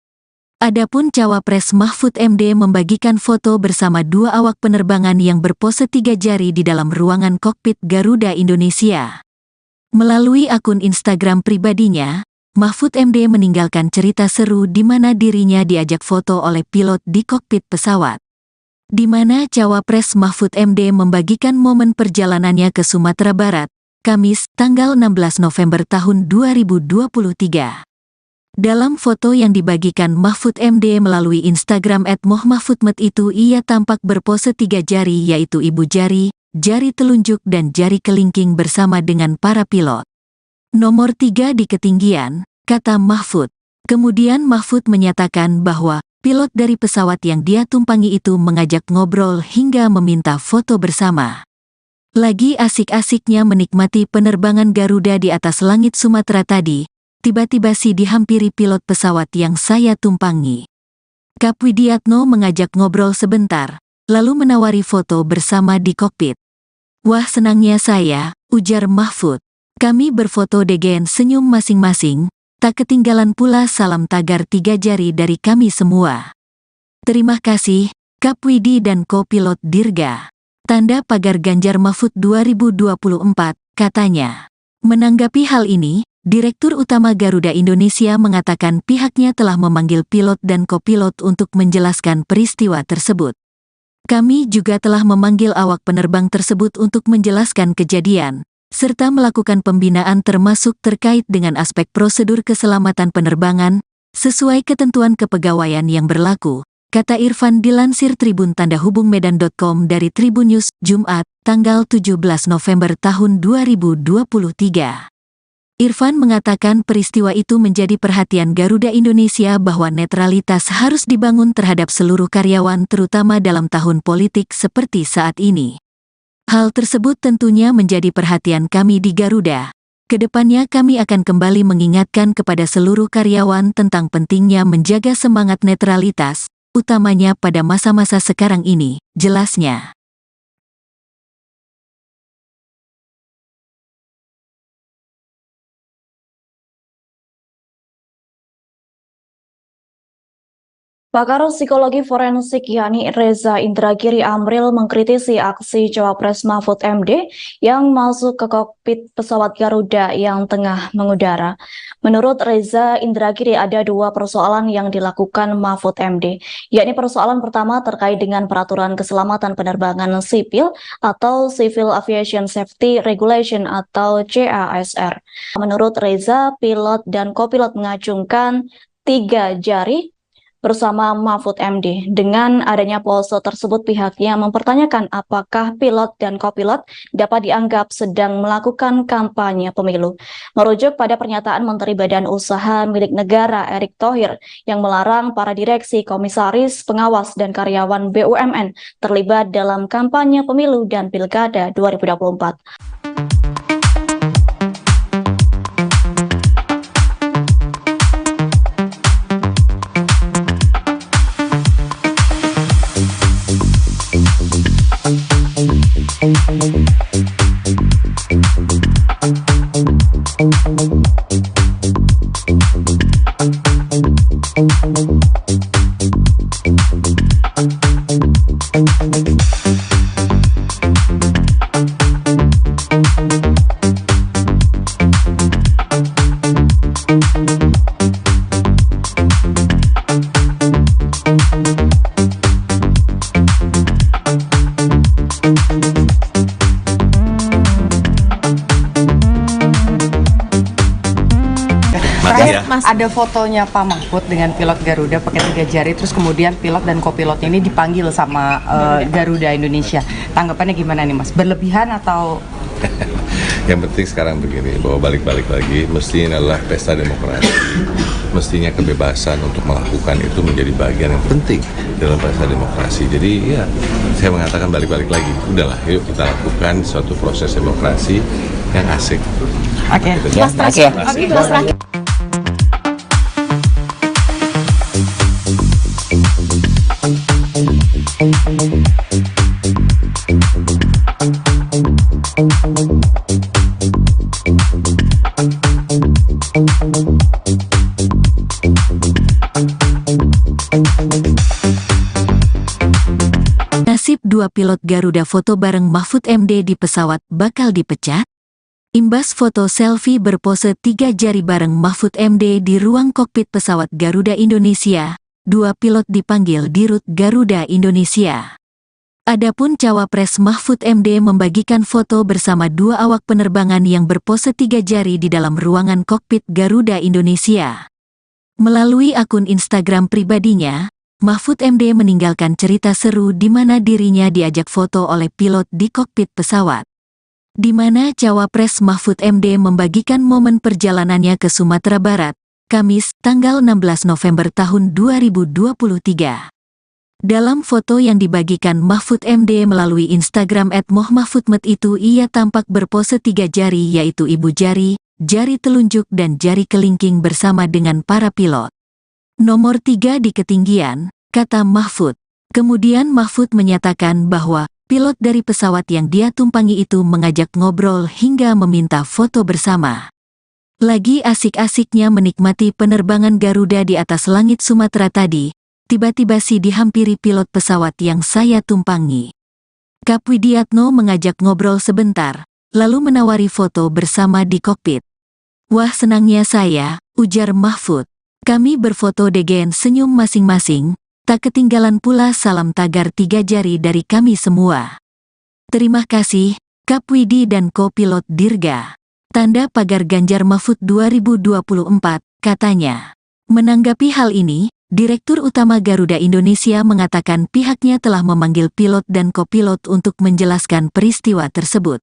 Adapun Cawapres Mahfud MD membagikan foto bersama 2 awak penerbangan yang berpose 3 jari di dalam ruangan kokpit Garuda Indonesia. Melalui akun Instagram pribadinya, Mahfud MD meninggalkan cerita seru di mana dirinya diajak foto oleh pilot di kokpit pesawat. Di mana Cawapres Mahfud MD membagikan momen perjalanannya ke Sumatera Barat, Kamis, tanggal 16 November tahun 2023. Dalam foto yang dibagikan Mahfud MD melalui Instagram @mohmahfudmed itu ia tampak berpose 3 jari yaitu ibu jari, jari telunjuk dan jari kelingking bersama dengan para pilot. Nomor 3 di ketinggian, kata Mahfud. Kemudian Mahfud menyatakan bahwa pilot dari pesawat yang dia tumpangi itu mengajak ngobrol hingga meminta foto bersama. Lagi asik-asiknya menikmati penerbangan Garuda di atas langit Sumatera tadi, tiba-tiba si dihampiri pilot pesawat yang saya tumpangi. Kap Widiatno mengajak ngobrol sebentar, lalu menawari foto bersama di kokpit. Wah senangnya saya, ujar Mahfud. Kami berfoto degen senyum masing-masing, tak ketinggalan pula salam tagar 3 jari dari kami semua. Terima kasih, Kap Widi dan Kopilot Dirga. Tanda pagar Ganjar Mahfud 2024, katanya. Menanggapi hal ini, Direktur Utama Garuda Indonesia mengatakan pihaknya telah memanggil pilot dan kopilot untuk menjelaskan peristiwa tersebut. Kami juga telah memanggil awak penerbang tersebut untuk menjelaskan kejadian, serta melakukan pembinaan termasuk terkait dengan aspek prosedur keselamatan penerbangan, sesuai ketentuan kepegawaian yang berlaku, kata Irfan dilansir Tribun Tanda Hubung Medan.com dari Tribun News, Jumat, tanggal 17 November tahun 2023. Irfan mengatakan peristiwa itu menjadi perhatian Garuda Indonesia bahwa netralitas harus dibangun terhadap seluruh karyawan terutama dalam tahun politik seperti saat ini. Hal tersebut tentunya menjadi perhatian kami di Garuda. Kedepannya kami akan kembali mengingatkan kepada seluruh karyawan tentang pentingnya menjaga semangat netralitas, utamanya pada masa-masa sekarang ini, jelasnya. Pakar psikologi forensik yakni Reza Indragiri Amril mengkritisi aksi Cawapres Mahfud MD yang masuk ke kokpit pesawat Garuda yang tengah mengudara. Menurut Reza Indragiri ada 2 persoalan yang dilakukan Mahfud MD, yakni persoalan pertama terkait dengan peraturan keselamatan penerbangan sipil atau Civil Aviation Safety Regulation atau CASR. Menurut Reza, pilot dan kopilot mengacungkan 3 jari bersama Mahfud MD. Dengan adanya pose tersebut pihaknya mempertanyakan apakah pilot dan kopilot dapat dianggap sedang melakukan kampanye pemilu. Merujuk pada pernyataan Menteri Badan Usaha Milik Negara Erick Thohir yang melarang para direksi, komisaris, pengawas, dan karyawan BUMN terlibat dalam kampanye pemilu dan pilkada 2024. Terakhir, ya. Mas, ada fotonya Pak Mahfud dengan pilot Garuda pakai 3 jari, terus kemudian pilot dan kopilot ini dipanggil sama Garuda Indonesia. Tanggapannya gimana nih Mas? Berlebihan atau? Yang penting sekarang begini, bahwa balik-balik lagi, mestinya adalah pesta demokrasi. Mestinya kebebasan untuk melakukan itu menjadi bagian yang penting dalam pesta demokrasi. Jadi ya, saya mengatakan balik-balik lagi, udahlah, yuk kita lakukan suatu proses demokrasi yang asik. Oke, Mas terakhir. Nasib dua pilot Garuda foto bareng Mahfud MD di pesawat bakal dipecat? Imbas foto selfie berpose 3 jari bareng Mahfud MD di ruang kokpit pesawat Garuda Indonesia, dua pilot dipanggil di Rut Garuda Indonesia. Adapun cawapres Mahfud MD membagikan foto bersama dua awak penerbangan yang berpose 3 jari di dalam ruangan kokpit Garuda Indonesia. Melalui akun Instagram pribadinya, Mahfud MD meninggalkan cerita seru di mana dirinya diajak foto oleh pilot di kokpit pesawat. Di mana cawapres Mahfud MD membagikan momen perjalanannya ke Sumatera Barat, Kamis, tanggal 16 November tahun 2023. Dalam foto yang dibagikan Mahfud MD melalui Instagram @mohmahfudmed itu ia tampak berpose 3 jari yaitu ibu jari, jari telunjuk dan jari kelingking bersama dengan para pilot. Nomor 3 di ketinggian, kata Mahfud. Kemudian Mahfud menyatakan bahwa pilot dari pesawat yang dia tumpangi itu mengajak ngobrol hingga meminta foto bersama. Lagi asik-asiknya menikmati penerbangan Garuda di atas langit Sumatera tadi, tiba-tiba si dihampiri pilot pesawat yang saya tumpangi. Kap Widiatno mengajak ngobrol sebentar, lalu menawari foto bersama di kokpit. Wah senangnya saya, ujar Mahfud. Kami berfoto degen senyum masing-masing, tak ketinggalan pula salam tagar 3 jari dari kami semua. Terima kasih, Kap Widi dan Kopilot Dirga. Tanda pagar Ganjar Mahfud 2024, katanya. Menanggapi hal ini, Direktur Utama Garuda Indonesia mengatakan pihaknya telah memanggil pilot dan kopilot untuk menjelaskan peristiwa tersebut.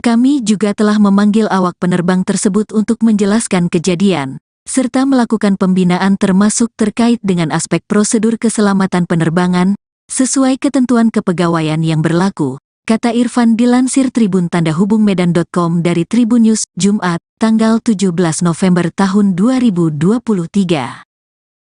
Kami juga telah memanggil awak penerbang tersebut untuk menjelaskan kejadian, serta melakukan pembinaan termasuk terkait dengan aspek prosedur keselamatan penerbangan, sesuai ketentuan kepegawaian yang berlaku, kata Irfan dilansir Tribun Tanda Hubung Medan.com dari Tribun News, Jumat, tanggal 17 November tahun 2023.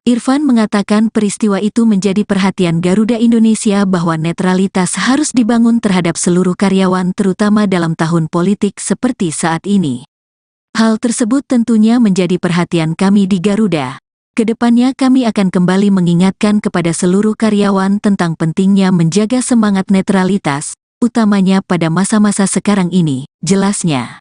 Irfan mengatakan peristiwa itu menjadi perhatian Garuda Indonesia bahwa netralitas harus dibangun terhadap seluruh karyawan terutama dalam tahun politik seperti saat ini. Hal tersebut tentunya menjadi perhatian kami di Garuda. Kedepannya kami akan kembali mengingatkan kepada seluruh karyawan tentang pentingnya menjaga semangat netralitas, utamanya pada masa-masa sekarang ini, jelasnya.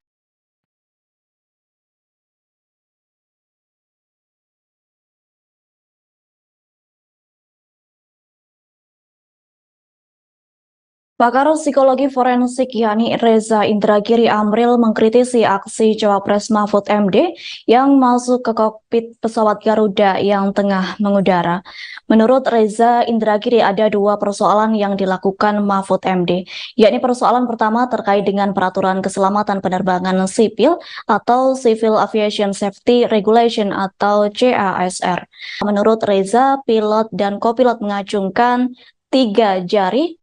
Pakar psikologi forensik yakni Reza Indragiri Amril mengkritisi aksi Cawapres Mahfud MD yang masuk ke kokpit pesawat Garuda yang tengah mengudara. Menurut Reza Indragiri ada dua persoalan yang dilakukan Mahfud MD, yakni persoalan pertama terkait dengan peraturan keselamatan penerbangan sipil atau Civil Aviation Safety Regulation atau CASR. Menurut Reza, pilot dan kopilot mengacungkan 3 jari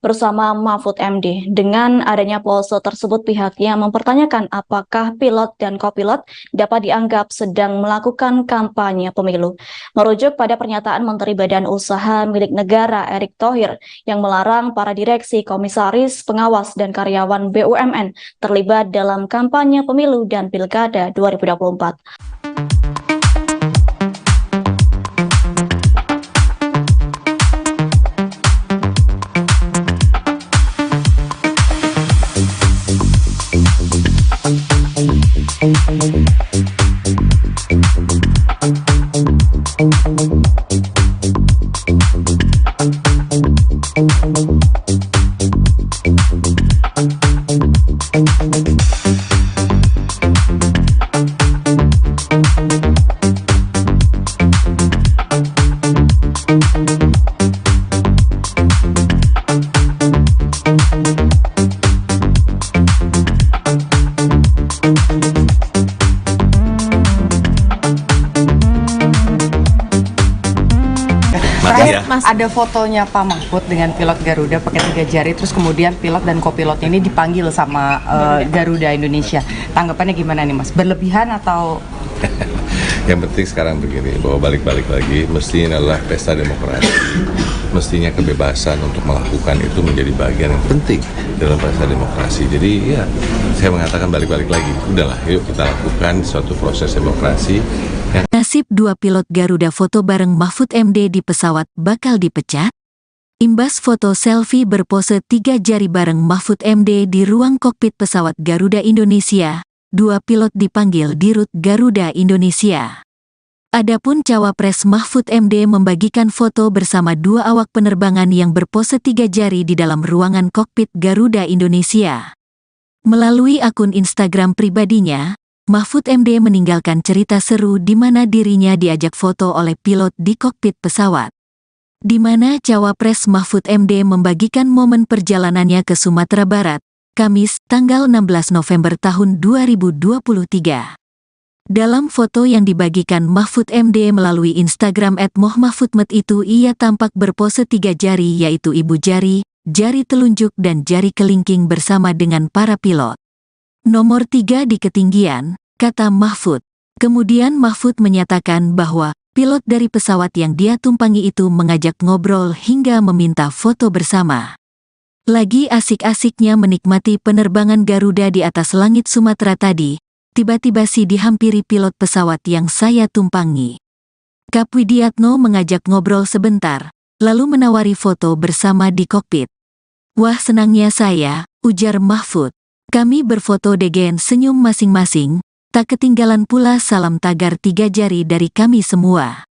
bersama Mahfud MD. Dengan adanya pose tersebut, pihaknya mempertanyakan apakah pilot dan kopilot dapat dianggap sedang melakukan kampanye pemilu. Merujuk pada pernyataan Menteri Badan Usaha Milik Negara Erick Thohir yang melarang para direksi, komisaris, pengawas, dan karyawan BUMN terlibat dalam kampanye pemilu dan pilkada 2024. Ada fotonya Pak Mahfud dengan pilot Garuda pakai 3 jari, terus kemudian pilot dan kopilot ini dipanggil sama Garuda Indonesia. Tanggapannya gimana nih Mas? Berlebihan atau? Yang penting sekarang begini, bahwa balik-balik lagi, mestinya adalah pesta demokrasi. Mestinya kebebasan untuk melakukan itu menjadi bagian yang penting dalam pesta demokrasi. Jadi ya, saya mengatakan balik-balik lagi, udahlah yuk kita lakukan suatu proses demokrasi. Nasib 2 pilot Garuda foto bareng Mahfud MD di pesawat bakal dipecat? Imbas foto selfie berpose 3 jari bareng Mahfud MD di ruang kokpit pesawat Garuda Indonesia, 2 pilot dipanggil di rut Garuda Indonesia. Adapun Cawapres Mahfud MD membagikan foto bersama 2 awak penerbangan yang berpose 3 jari di dalam ruangan kokpit Garuda Indonesia. Melalui akun Instagram pribadinya, Mahfud MD meninggalkan cerita seru di mana dirinya diajak foto oleh pilot di kokpit pesawat. Di mana Cawapres Mahfud MD membagikan momen perjalanannya ke Sumatera Barat, Kamis, tanggal 16 November tahun 2023. Dalam foto yang dibagikan Mahfud MD melalui Instagram @mohmahfudmed itu ia tampak berpose 3 jari yaitu ibu jari, jari telunjuk dan jari kelingking bersama dengan para pilot. Nomor 3 di ketinggian, kata Mahfud. Kemudian Mahfud menyatakan bahwa pilot dari pesawat yang dia tumpangi itu mengajak ngobrol hingga meminta foto bersama. Lagi asik-asiknya menikmati penerbangan Garuda di atas langit Sumatera tadi, tiba-tiba si dihampiri pilot pesawat yang saya tumpangi. Kap Widiatno mengajak ngobrol sebentar, lalu menawari foto bersama di kokpit. Wah senangnya saya, ujar Mahfud. Kami berfoto degen senyum masing-masing, tak ketinggalan pula salam tagar 3 jari dari kami semua.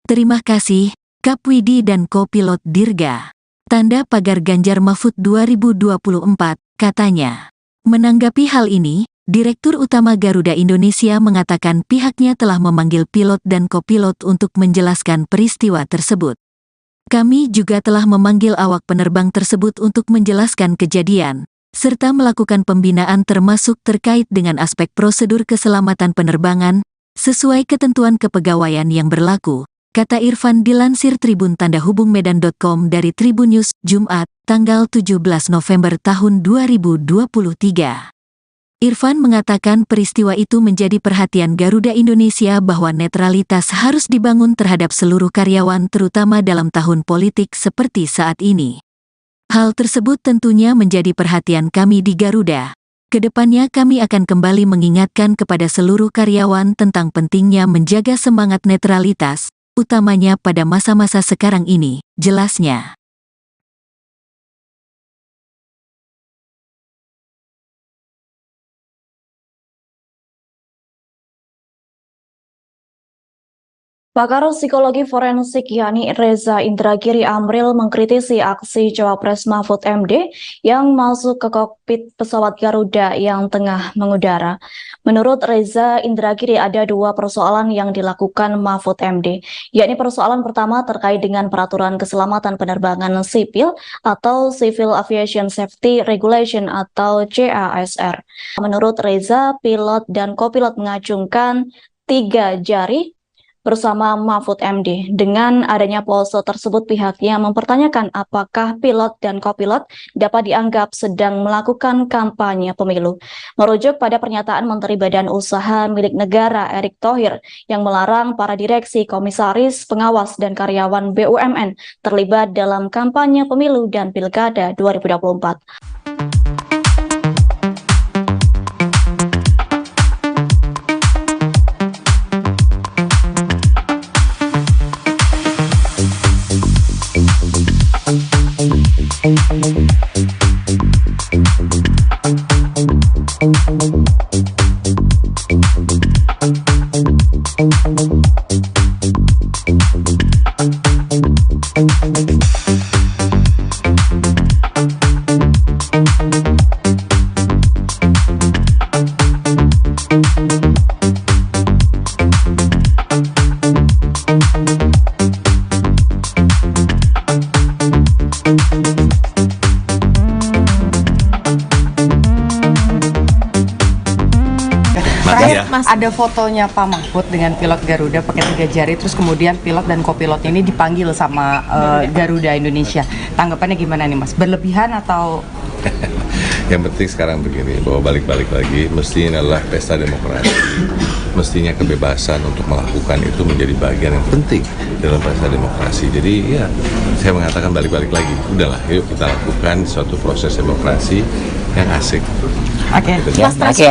Terima kasih, Kap Widi dan kopilot Dirga. Tanda pagar Ganjar Mahfud 2024, katanya. Menanggapi hal ini, Direktur Utama Garuda Indonesia mengatakan pihaknya telah memanggil pilot dan kopilot untuk menjelaskan peristiwa tersebut. Kami juga telah memanggil awak penerbang tersebut untuk menjelaskan kejadian, serta melakukan pembinaan termasuk terkait dengan aspek prosedur keselamatan penerbangan, sesuai ketentuan kepegawaian yang berlaku, kata Irfan dilansir Tribun Tanda Hubung Medan.com dari Tribun News, Jumat, tanggal 17 November tahun 2023. Irfan mengatakan peristiwa itu menjadi perhatian Garuda Indonesia bahwa netralitas harus dibangun terhadap seluruh karyawan terutama dalam tahun politik seperti saat ini. Hal tersebut tentunya menjadi perhatian kami di Garuda. Kedepannya kami akan kembali mengingatkan kepada seluruh karyawan tentang pentingnya menjaga semangat netralitas, utamanya pada masa-masa sekarang ini, jelasnya. Pakar psikologi forensik yakni Reza Indragiri Amril mengkritisi aksi Cawapres Mahfud MD yang masuk ke kokpit pesawat Garuda yang tengah mengudara. Menurut Reza Indragiri ada 2 persoalan yang dilakukan Mahfud MD, yakni persoalan pertama terkait dengan peraturan keselamatan penerbangan sipil atau Civil Aviation Safety Regulation atau CASR. Menurut Reza, pilot dan kopilot mengacungkan 3 jari bersama Mahfud MD. Dengan adanya pose tersebut pihaknya mempertanyakan apakah pilot dan kopilot dapat dianggap sedang melakukan kampanye pemilu. Merujuk pada pernyataan Menteri Badan Usaha Milik Negara Erick Thohir yang melarang para direksi, komisaris, pengawas, dan karyawan BUMN terlibat dalam kampanye pemilu dan pilkada 2024. Ada fotonya Pak Mahfud dengan pilot Garuda pakai 3 jari, terus kemudian pilot dan kopilot ini dipanggil sama Garuda Indonesia. Tanggapannya gimana nih Mas? Berlebihan atau? Yang penting sekarang begini, bahwa balik-balik lagi, mestinya adalah pesta demokrasi. Mestinya kebebasan untuk melakukan itu menjadi bagian yang penting dalam pesta demokrasi. Jadi ya, saya mengatakan balik-balik lagi, udahlah yuk kita lakukan suatu proses demokrasi yang asik. Oke. Oke.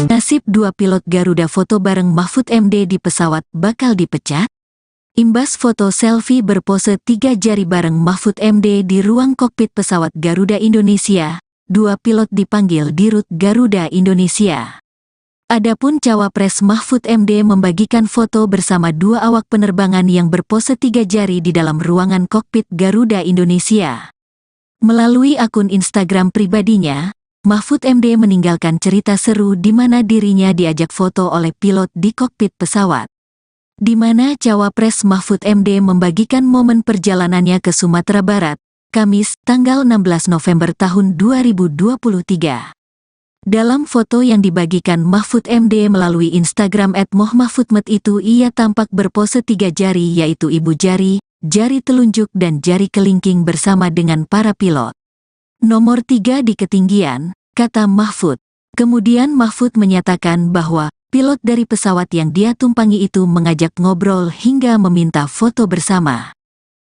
Nasib dua pilot Garuda foto bareng Mahfud MD di pesawat bakal dipecat? Imbas foto selfie berpose 3 jari bareng Mahfud MD di ruang kokpit pesawat Garuda Indonesia, dua pilot dipanggil di Rut Garuda Indonesia. Adapun Cawapres Mahfud MD membagikan foto bersama dua awak penerbangan yang berpose 3 jari di dalam ruangan kokpit Garuda Indonesia. Melalui akun Instagram pribadinya, Mahfud MD meninggalkan cerita seru di mana dirinya diajak foto oleh pilot di kokpit pesawat. Di mana Cawapres Mahfud MD membagikan momen perjalanannya ke Sumatera Barat, Kamis, tanggal 16 November tahun 2023. Dalam foto yang dibagikan Mahfud MD melalui Instagram @mohmahfudmed itu ia tampak berpose 3 jari yaitu ibu jari, jari telunjuk dan jari kelingking bersama dengan para pilot. Nomor 3 di ketinggian, kata Mahfud. Kemudian Mahfud menyatakan bahwa pilot dari pesawat yang dia tumpangi itu mengajak ngobrol hingga meminta foto bersama.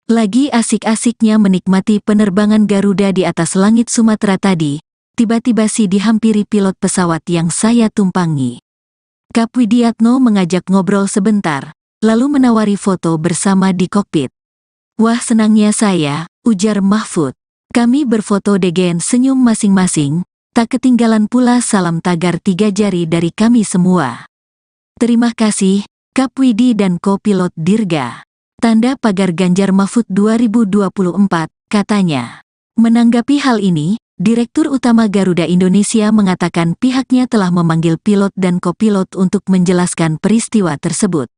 Lagi asik-asiknya menikmati penerbangan Garuda di atas langit Sumatera tadi, tiba-tiba si dihampiri pilot pesawat yang saya tumpangi. Kap Widiatno mengajak ngobrol sebentar, lalu menawari foto bersama di kokpit. Wah senangnya saya, ujar Mahfud. Kami berfoto dengan senyum masing-masing, tak ketinggalan pula salam tagar 3 jari dari kami semua. Terima kasih, Kap Widi dan Kopilot Dirga. Tanda pagar Ganjar Mahfud 2024, katanya. Menanggapi hal ini, Direktur Utama Garuda Indonesia mengatakan pihaknya telah memanggil pilot dan kopilot untuk menjelaskan peristiwa tersebut.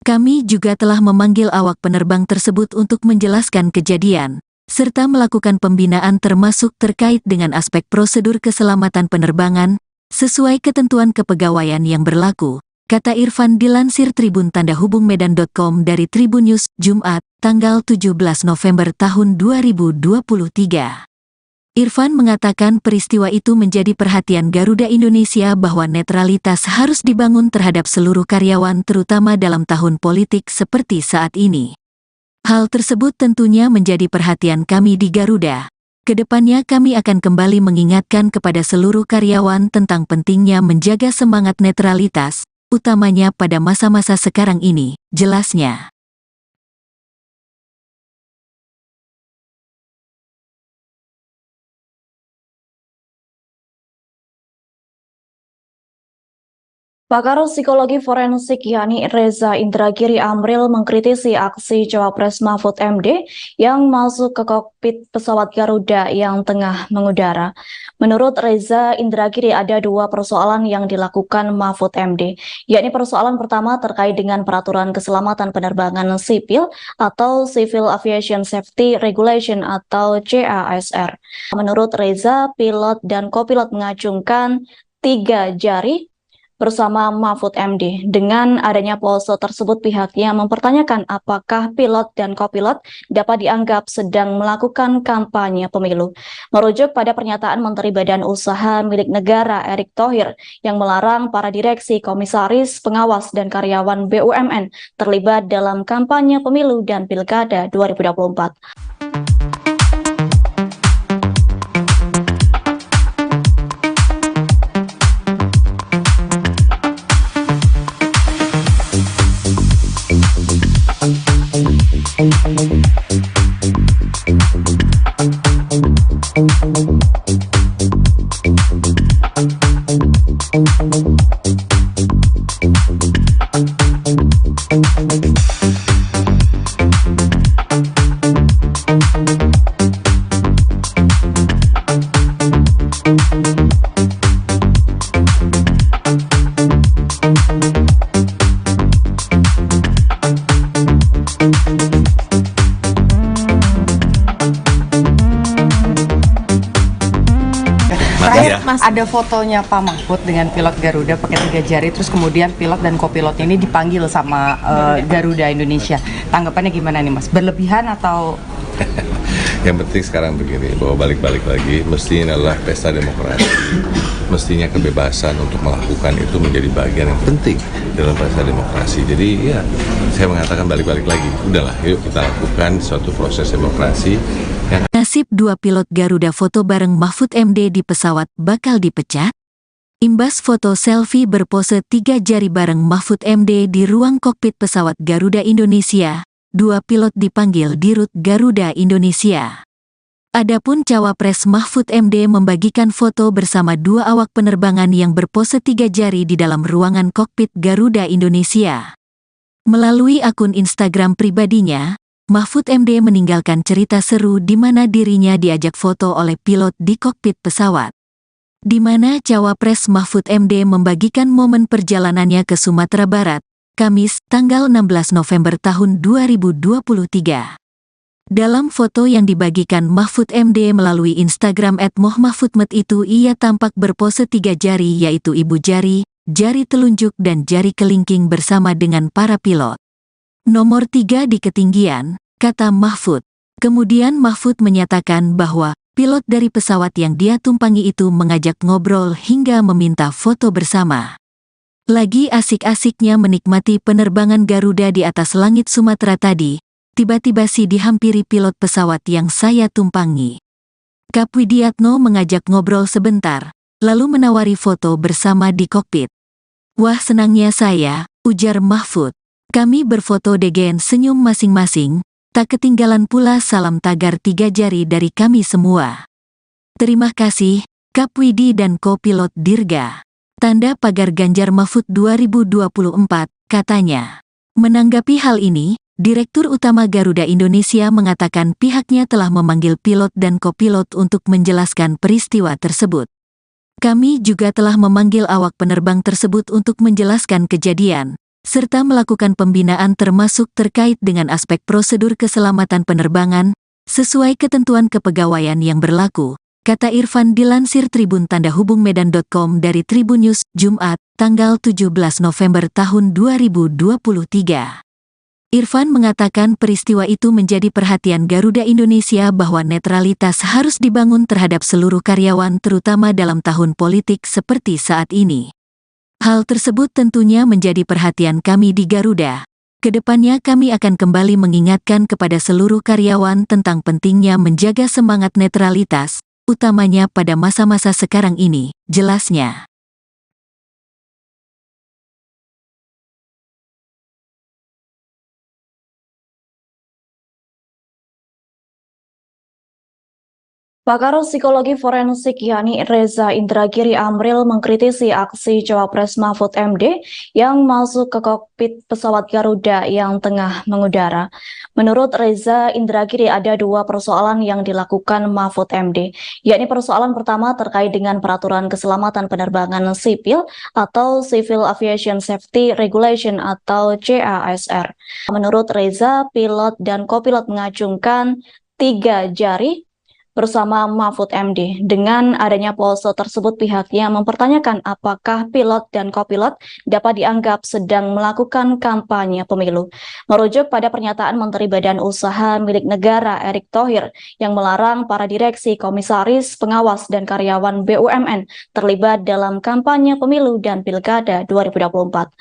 Kami juga telah memanggil awak penerbang tersebut untuk menjelaskan kejadian, serta melakukan pembinaan termasuk terkait dengan aspek prosedur keselamatan penerbangan, sesuai ketentuan kepegawaian yang berlaku, kata Irfan dilansir Tribun Tanda Hubung Medan.com dari Tribun News, Jumat, tanggal 17 November tahun 2023. Irfan mengatakan peristiwa itu menjadi perhatian Garuda Indonesia bahwa netralitas harus dibangun terhadap seluruh karyawan terutama dalam tahun politik seperti saat ini. Hal tersebut tentunya menjadi perhatian kami di Garuda. Kedepannya kami akan kembali mengingatkan kepada seluruh karyawan tentang pentingnya menjaga semangat netralitas, utamanya pada masa-masa sekarang ini, jelasnya. Pakar psikologi forensik yakni Reza Indragiri Amril mengkritisi aksi Cawapres Mahfud MD yang masuk ke kokpit pesawat Garuda yang tengah mengudara. Menurut Reza Indragiri ada dua persoalan yang dilakukan Mahfud MD, yakni persoalan pertama terkait dengan peraturan keselamatan penerbangan sipil atau Civil Aviation Safety Regulation atau CASR. Menurut Reza, pilot dan kopilot mengacungkan 3 jari bersama Mahfud MD. Dengan adanya pose tersebut pihaknya mempertanyakan apakah pilot dan kopilot dapat dianggap sedang melakukan kampanye pemilu. Merujuk pada pernyataan Menteri Badan Usaha Milik Negara Erick Thohir yang melarang para direksi, komisaris, pengawas, dan karyawan BUMN terlibat dalam kampanye pemilu dan pilkada 2024. Makasih ya. Mas, Ada fotonya Pak Mahfud dengan pilot Garuda pakai 3 jari, terus kemudian pilot dan kopilot ini dipanggil sama Garuda Indonesia. Tanggapannya gimana nih Mas? Berlebihan atau? Yang penting sekarang begini, bahwa balik-balik lagi, mestinya adalah pesta demokrasi. Mestinya kebebasan untuk melakukan itu menjadi bagian yang penting dalam pesta demokrasi. Jadi ya, saya mengatakan balik-balik lagi, udahlah yuk kita lakukan suatu proses demokrasi yang Nasib dua pilot Garuda foto bareng Mahfud MD di pesawat bakal dipecat? Imbas foto selfie berpose 3 jari bareng Mahfud MD di ruang kokpit pesawat Garuda Indonesia, 2 pilot dipanggil Dirut Garuda Indonesia. Adapun Cawapres Mahfud MD membagikan foto bersama 2 awak penerbangan yang berpose 3 jari di dalam ruangan kokpit Garuda Indonesia. Melalui akun Instagram pribadinya, Mahfud MD meninggalkan cerita seru di mana dirinya diajak foto oleh pilot di kokpit pesawat. Di mana Cawapres Mahfud MD membagikan momen perjalanannya ke Sumatera Barat, Kamis, tanggal 16 November tahun 2023. Dalam foto yang dibagikan Mahfud MD melalui Instagram @mohmahfudmed itu ia tampak berpose 3 jari yaitu ibu jari, jari telunjuk dan jari kelingking bersama dengan para pilot. Nomor 3 di ketinggian, kata Mahfud. Kemudian Mahfud menyatakan bahwa pilot dari pesawat yang dia tumpangi itu mengajak ngobrol hingga meminta foto bersama. Lagi asik-asiknya menikmati penerbangan Garuda di atas langit Sumatera tadi, tiba-tiba si dihampiri pilot pesawat yang saya tumpangi. Kap Widiatno mengajak ngobrol sebentar, lalu menawari foto bersama di kokpit. Wah senangnya saya, ujar Mahfud. Kami berfoto degen senyum masing-masing, tak ketinggalan pula salam tagar 3 jari dari kami semua. Terima kasih, Kap Widi dan kopilot Dirga. Tanda pagar Ganjar Mahfud 2024, katanya. Menanggapi hal ini, Direktur Utama Garuda Indonesia mengatakan pihaknya telah memanggil pilot dan kopilot untuk menjelaskan peristiwa tersebut. Kami juga telah memanggil awak penerbang tersebut untuk menjelaskan kejadian, serta melakukan pembinaan termasuk terkait dengan aspek prosedur keselamatan penerbangan, sesuai ketentuan kepegawaian yang berlaku, kata Irfan dilansir Tribun Tanda Hubung Medan.com dari Tribun News, Jumat, tanggal 17 November tahun 2023. Irfan mengatakan peristiwa itu menjadi perhatian Garuda Indonesia bahwa netralitas harus dibangun terhadap seluruh karyawan terutama dalam tahun politik seperti saat ini. Hal tersebut tentunya menjadi perhatian kami di Garuda. Kedepannya kami akan kembali mengingatkan kepada seluruh karyawan tentang pentingnya menjaga semangat netralitas, utamanya pada masa-masa sekarang ini, jelasnya. Pakar psikologi forensik yakni Reza Indragiri Amril mengkritisi aksi Cawapres Mahfud MD yang masuk ke kokpit pesawat Garuda yang tengah mengudara. Menurut Reza Indragiri ada 2 persoalan yang dilakukan Mahfud MD, yakni persoalan pertama terkait dengan peraturan keselamatan penerbangan sipil atau Civil Aviation Safety Regulation atau CASR. Menurut Reza, pilot dan kopilot mengacungkan 3 jari bersama Mahfud MD. Dengan adanya pose tersebut pihaknya mempertanyakan apakah pilot dan kopilot dapat dianggap sedang melakukan kampanye pemilu. Merujuk pada pernyataan Menteri Badan Usaha Milik Negara Erick Thohir yang melarang para direksi, komisaris, pengawas, dan karyawan BUMN terlibat dalam kampanye pemilu dan pilkada 2024.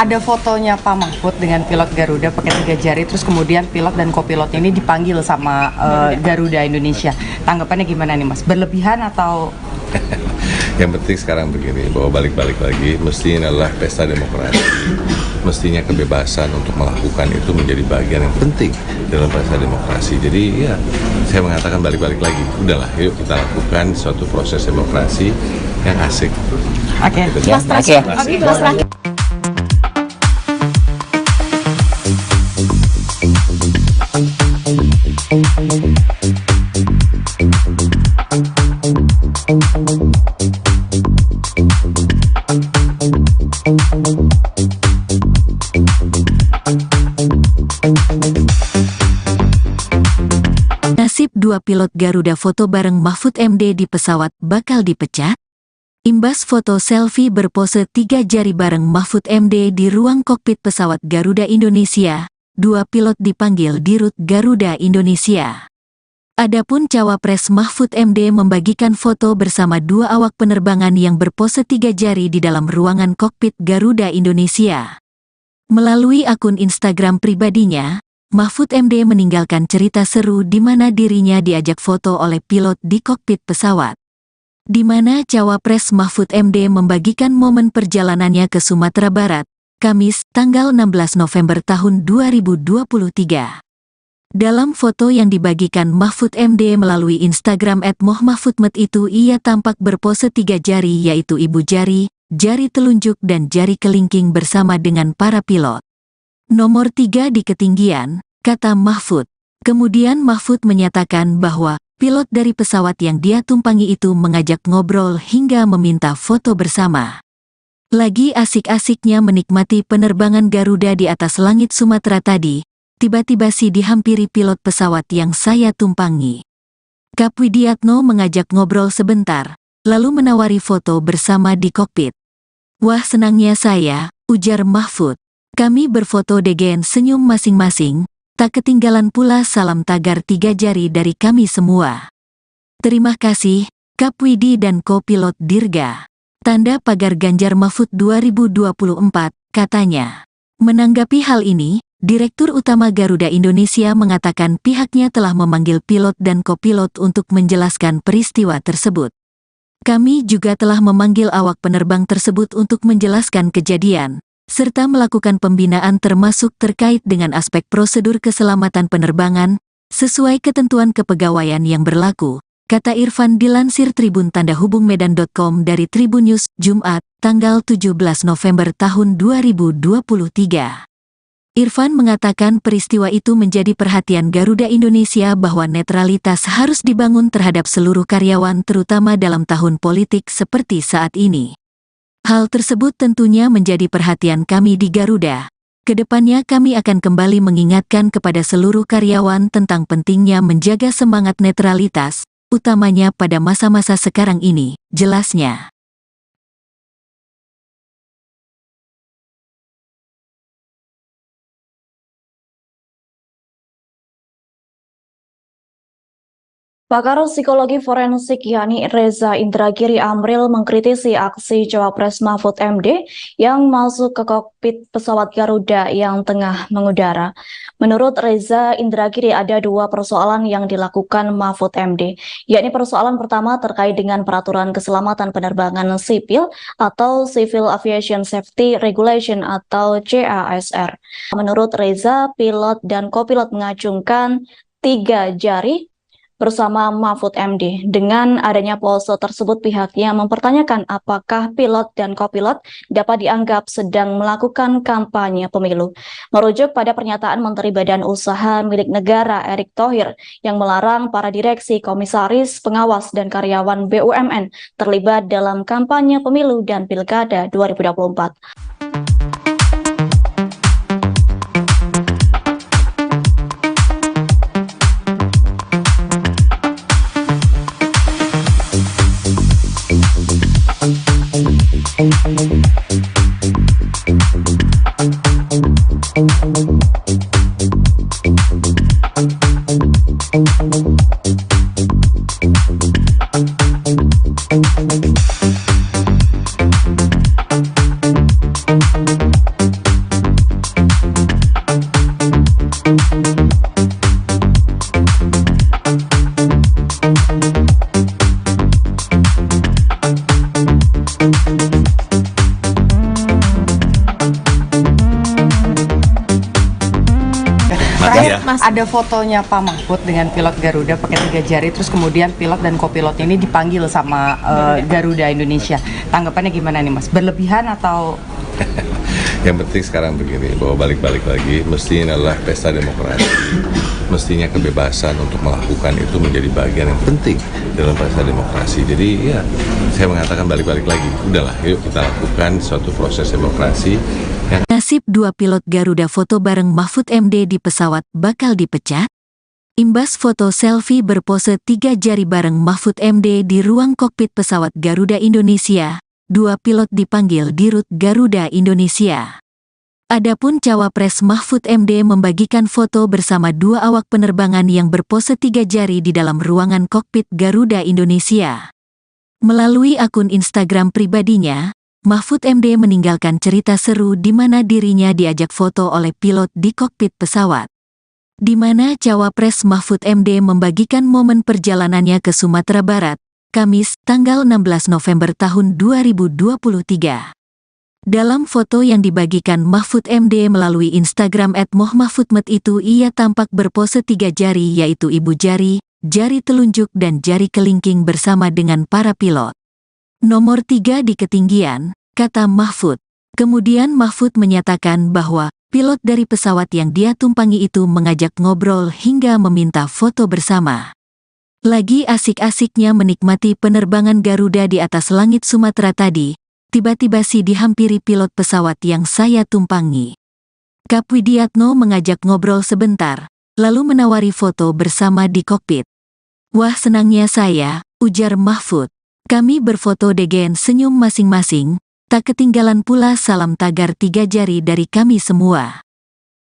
ada fotonya Pak Mahfud dengan pilot Garuda pakai 3 jari, terus kemudian pilot dan kopilot ini dipanggil sama Garuda Indonesia. Tanggapannya gimana nih Mas? Berlebihan atau? Yang penting sekarang begini, bahwa balik-balik lagi, mestinya adalah pesta demokrasi. Mestinya kebebasan untuk melakukan itu menjadi bagian yang penting dalam pesta demokrasi. Jadi ya, saya mengatakan balik-balik lagi, udahlah yuk kita lakukan suatu proses demokrasi yang asik. Oke, Mas terakhir. Nasib dua pilot Garuda foto bareng Mahfud MD di pesawat bakal dipecat? Imbas foto selfie berpose 3 jari bareng Mahfud MD di ruang kokpit pesawat Garuda Indonesia, dua pilot dipanggil di Rut Garuda Indonesia. Adapun cawapres Mahfud MD membagikan foto bersama dua awak penerbangan yang berpose 3 jari di dalam ruangan kokpit Garuda Indonesia. Melalui akun Instagram pribadinya, Mahfud MD meninggalkan cerita seru di mana dirinya diajak foto oleh pilot di kokpit pesawat. Di mana cawapres Mahfud MD membagikan momen perjalanannya ke Sumatera Barat, Kamis, tanggal 16 November tahun 2023. Dalam foto yang dibagikan Mahfud MD melalui Instagram @mohmahfudmed itu ia tampak berpose 3 jari yaitu ibu jari, jari telunjuk dan jari kelingking bersama dengan para pilot. Nomor 3 di ketinggian, kata Mahfud. Kemudian Mahfud menyatakan bahwa pilot dari pesawat yang dia tumpangi itu mengajak ngobrol hingga meminta foto bersama. Lagi asik-asiknya menikmati penerbangan Garuda di atas langit Sumatera tadi, tiba-tiba si dihampiri pilot pesawat yang saya tumpangi. Kap Widiatno mengajak ngobrol sebentar, lalu menawari foto bersama di kokpit. Wah senangnya saya, ujar Mahfud. Kami berfoto degen senyum masing-masing, tak ketinggalan pula salam tagar 3 jari dari kami semua. Terima kasih, Kap Widi dan Kopilot Dirga. Tanda pagar Ganjar Mahfud 2024, katanya. Menanggapi hal ini, Direktur Utama Garuda Indonesia mengatakan pihaknya telah memanggil pilot dan kopilot untuk menjelaskan peristiwa tersebut. Kami juga telah memanggil awak penerbang tersebut untuk menjelaskan kejadian, serta melakukan pembinaan termasuk terkait dengan aspek prosedur keselamatan penerbangan, sesuai ketentuan kepegawaian yang berlaku, kata Irfan dilansir Tribun Tanda Hubung Medan.com dari Tribun News, Jumat, tanggal 17 November tahun 2023. Irfan mengatakan peristiwa itu menjadi perhatian Garuda Indonesia bahwa netralitas harus dibangun terhadap seluruh karyawan terutama dalam tahun politik seperti saat ini. Hal tersebut tentunya menjadi perhatian kami di Garuda. Kedepannya kami akan kembali mengingatkan kepada seluruh karyawan tentang pentingnya menjaga semangat netralitas, utamanya pada masa-masa sekarang ini, jelasnya. Pakar psikologi forensik yakni Reza Indragiri Amril mengkritisi aksi Cawapres Mahfud MD yang masuk ke kokpit pesawat Garuda yang tengah mengudara. Menurut Reza Indragiri ada dua persoalan yang dilakukan Mahfud MD, yakni persoalan pertama terkait dengan peraturan keselamatan penerbangan sipil atau Civil Aviation Safety Regulation atau CASR. Menurut Reza, pilot dan kopilot mengacungkan 3 jari bersama Mahfud MD. Dengan adanya pose tersebut, pihaknya mempertanyakan apakah pilot dan kopilot dapat dianggap sedang melakukan kampanye pemilu. Merujuk pada pernyataan Menteri Badan Usaha Milik Negara Erick Thohir yang melarang para direksi, komisaris, pengawas, dan karyawan BUMN terlibat dalam kampanye pemilu dan pilkada 2024. Ada fotonya Pak Mahfud dengan pilot Garuda pakai 3 jari, terus kemudian pilot dan kopilot ini dipanggil sama Garuda Indonesia. Tanggapannya gimana nih Mas? Berlebihan atau? Yang penting sekarang begini, bahwa balik-balik lagi, mestinya adalah pesta demokrasi. Mestinya kebebasan untuk melakukan itu menjadi bagian yang penting dalam pesta demokrasi. Jadi ya, saya mengatakan balik-balik lagi, udahlah yuk kita lakukan suatu proses demokrasi yang Nasib 2 pilot Garuda foto bareng Mahfud MD di pesawat bakal dipecat? Imbas foto selfie berpose 3 jari bareng Mahfud MD di ruang kokpit pesawat Garuda Indonesia, 2 pilot dipanggil di rut Garuda Indonesia. Adapun Cawapres Mahfud MD membagikan foto bersama 2 awak penerbangan yang berpose 3 jari di dalam ruangan kokpit Garuda Indonesia. Melalui akun Instagram pribadinya, Mahfud MD meninggalkan cerita seru di mana dirinya diajak foto oleh pilot di kokpit pesawat. Di mana Cawapres Mahfud MD membagikan momen perjalanannya ke Sumatera Barat, Kamis, tanggal 16 November tahun 2023. Dalam foto yang dibagikan Mahfud MD melalui Instagram @mohmahfudmed itu ia tampak berpose 3 jari yaitu ibu jari, jari telunjuk dan jari kelingking bersama dengan para pilot. Nomor 3 di ketinggian, kata Mahfud. Kemudian Mahfud menyatakan bahwa pilot dari pesawat yang dia tumpangi itu mengajak ngobrol hingga meminta foto bersama. Lagi asik-asiknya menikmati penerbangan Garuda di atas langit Sumatera tadi, tiba-tiba si dihampiri pilot pesawat yang saya tumpangi. Kap Widiatno mengajak ngobrol sebentar, lalu menawari foto bersama di kokpit. Wah senangnya saya, ujar Mahfud. Kami berfoto degen senyum masing-masing, tak ketinggalan pula salam tagar 3 jari dari kami semua.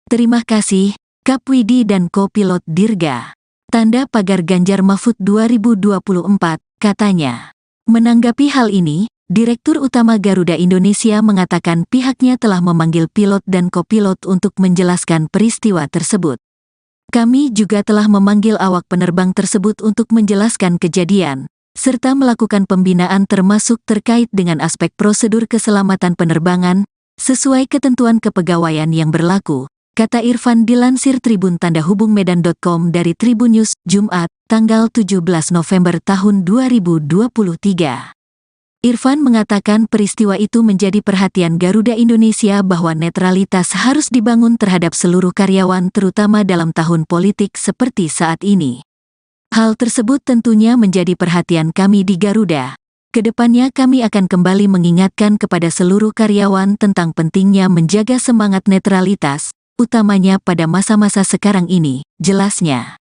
Terima kasih, Kap Widi dan kopilot Dirga. Tanda pagar Ganjar Mahfud 2024, katanya. Menanggapi hal ini, Direktur Utama Garuda Indonesia mengatakan pihaknya telah memanggil pilot dan kopilot untuk menjelaskan peristiwa tersebut. Kami juga telah memanggil awak penerbang tersebut untuk menjelaskan kejadian, serta melakukan pembinaan termasuk terkait dengan aspek prosedur keselamatan penerbangan, sesuai ketentuan kepegawaian yang berlaku, kata Irfan dilansir Tribun Tanda Hubung Medan.com dari Tribun News, Jumat, tanggal 17 November tahun 2023. Irfan mengatakan peristiwa itu menjadi perhatian Garuda Indonesia bahwa netralitas harus dibangun terhadap seluruh karyawan terutama dalam tahun politik seperti saat ini. Hal tersebut tentunya menjadi perhatian kami di Garuda. Kedepannya kami akan kembali mengingatkan kepada seluruh karyawan tentang pentingnya menjaga semangat netralitas, utamanya pada masa-masa sekarang ini, jelasnya.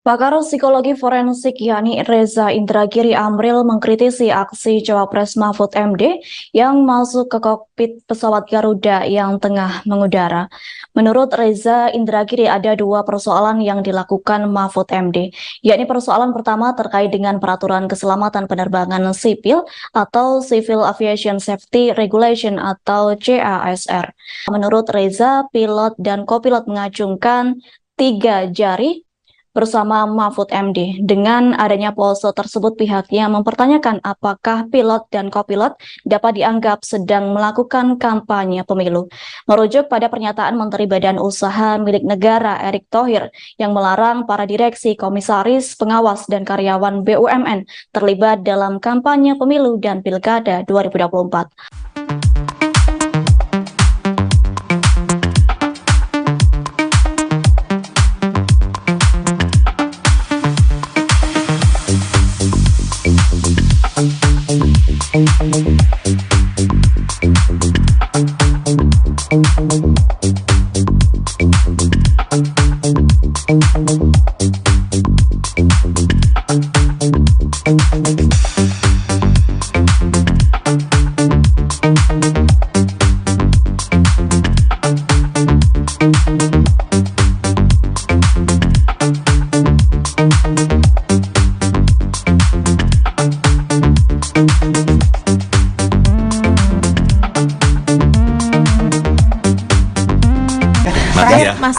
Pakar psikologi forensik yakni Reza Indragiri Amril mengkritisi aksi Cawapres Mahfud MD yang masuk ke kokpit pesawat Garuda yang tengah mengudara. Menurut Reza Indragiri ada 2 persoalan yang dilakukan Mahfud MD, yakni persoalan pertama terkait dengan peraturan keselamatan penerbangan sipil atau Civil Aviation Safety Regulation atau CASR. Menurut Reza, pilot dan kopilot mengacungkan 3 jari bersama Mahfud MD. Dengan adanya pose tersebut pihaknya mempertanyakan apakah pilot dan kopilot dapat dianggap sedang melakukan kampanye pemilu. Merujuk pada pernyataan Menteri Badan Usaha Milik Negara Erick Thohir yang melarang para direksi, komisaris, pengawas, dan karyawan BUMN terlibat dalam kampanye pemilu dan pilkada 2024.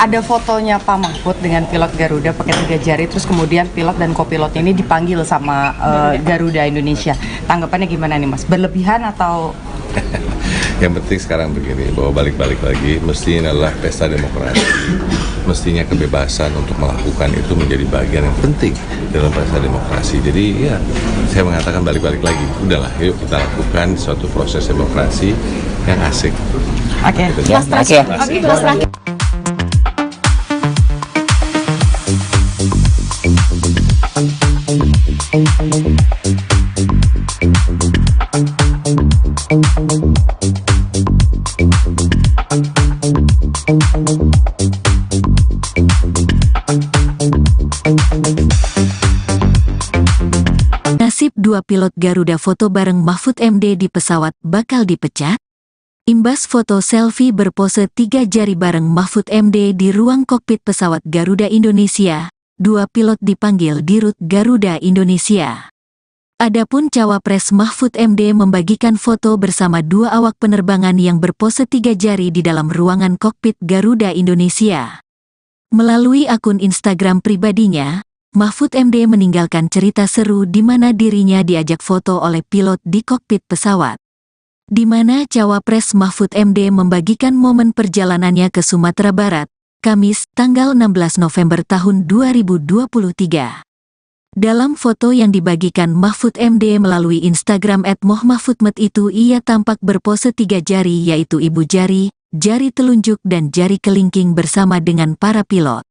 Ada fotonya Pak Mahfud dengan pilot Garuda pakai 3 jari, terus kemudian pilot dan kopilot ini dipanggil sama Garuda Indonesia. Tanggapannya gimana nih Mas? Berlebihan atau? Yang penting sekarang begini, bahwa balik-balik lagi, mestinya adalah pesta demokrasi. Mestinya kebebasan untuk melakukan itu menjadi bagian yang penting dalam pesta demokrasi. Jadi ya, saya mengatakan balik-balik lagi, udahlah yuk kita lakukan suatu proses demokrasi yang asik. Oke. Oke. Nasib dua pilot Garuda foto bareng Mahfud MD di pesawat bakal dipecat? Imbas foto selfie berpose 3 jari bareng Mahfud MD di ruang kokpit pesawat Garuda Indonesia, dua pilot dipanggil Dirut Garuda Indonesia. Adapun cawapres Mahfud MD membagikan foto bersama dua awak penerbangan yang berpose 3 jari di dalam ruangan kokpit Garuda Indonesia. Melalui akun Instagram pribadinya, Mahfud MD meninggalkan cerita seru di mana dirinya diajak foto oleh pilot di kokpit pesawat. Di mana cawapres Mahfud MD membagikan momen perjalanannya ke Sumatera Barat, Kamis, tanggal 16 November tahun 2023. Dalam foto yang dibagikan Mahfud MD melalui Instagram @mohmahfudmed itu ia tampak berpose 3 jari yaitu ibu jari, jari telunjuk dan jari kelingking bersama dengan para pilot.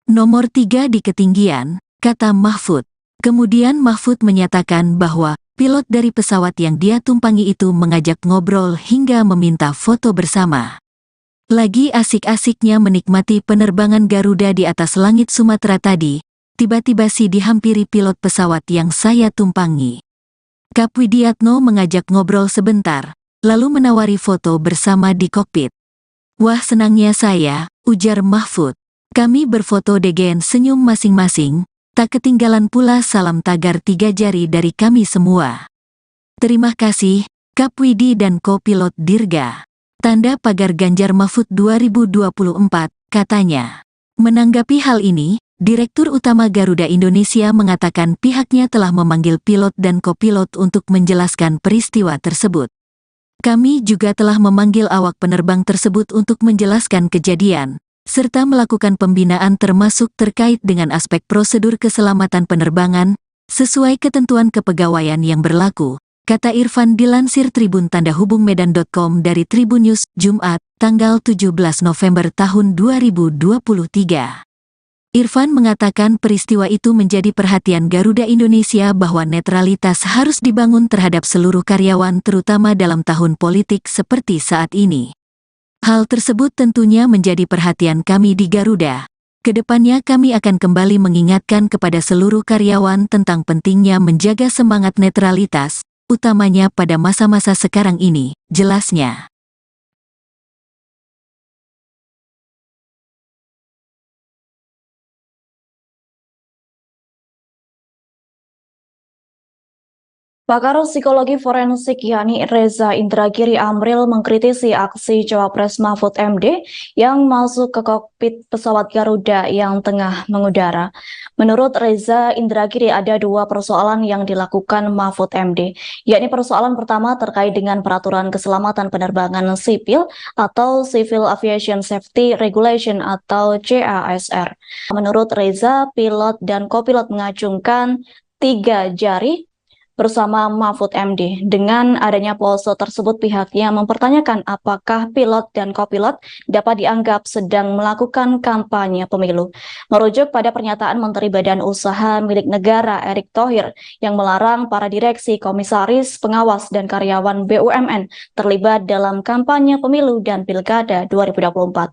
Nomor 3 di ketinggian, kata Mahfud. Kemudian Mahfud menyatakan bahwa pilot dari pesawat yang dia tumpangi itu mengajak ngobrol hingga meminta foto bersama. Lagi asik-asiknya menikmati penerbangan Garuda di atas langit Sumatera tadi, tiba-tiba si dihampiri pilot pesawat yang saya tumpangi. Kap Widiatno mengajak ngobrol sebentar, lalu menawari foto bersama di kokpit. Wah senangnya saya, ujar Mahfud. Kami berfoto degen senyum masing-masing, tak ketinggalan pula salam tagar 3 jari dari kami semua. Terima kasih, Kap Widi dan Kopilot Dirga. Tanda pagar Ganjar Mahfud 2024, katanya. Menanggapi hal ini, Direktur Utama Garuda Indonesia mengatakan pihaknya telah memanggil pilot dan kopilot untuk menjelaskan peristiwa tersebut. Kami juga telah memanggil awak penerbang tersebut untuk menjelaskan kejadian, serta melakukan pembinaan termasuk terkait dengan aspek prosedur keselamatan penerbangan, sesuai ketentuan kepegawaian yang berlaku, kata Irfan dilansir Tribun Tanda Hubung Medan.com dari Tribun News, Jumat, tanggal 17 November tahun 2023. Irfan mengatakan peristiwa itu menjadi perhatian Garuda Indonesia bahwa netralitas harus dibangun terhadap seluruh karyawan terutama dalam tahun politik seperti saat ini. Hal tersebut tentunya menjadi perhatian kami di Garuda. Kedepannya kami akan kembali mengingatkan kepada seluruh karyawan tentang pentingnya menjaga semangat netralitas, utamanya pada masa-masa sekarang ini, jelasnya. Pakar psikologi forensik yakni Reza Indragiri Amril mengkritisi aksi Cawapres Mahfud MD yang masuk ke kokpit pesawat Garuda yang tengah mengudara. Menurut Reza Indragiri ada dua persoalan yang dilakukan Mahfud MD, yakni persoalan pertama terkait dengan peraturan keselamatan penerbangan sipil atau Civil Aviation Safety Regulation atau CASR. Menurut Reza, pilot dan kopilot mengacungkan 3 jari bersama Mahfud MD. Dengan adanya pose tersebut pihaknya mempertanyakan apakah pilot dan kopilot dapat dianggap sedang melakukan kampanye pemilu. Merujuk pada pernyataan Menteri Badan Usaha Milik Negara Erick Thohir yang melarang para direksi, komisaris, pengawas, dan karyawan BUMN terlibat dalam kampanye pemilu dan pilkada 2024.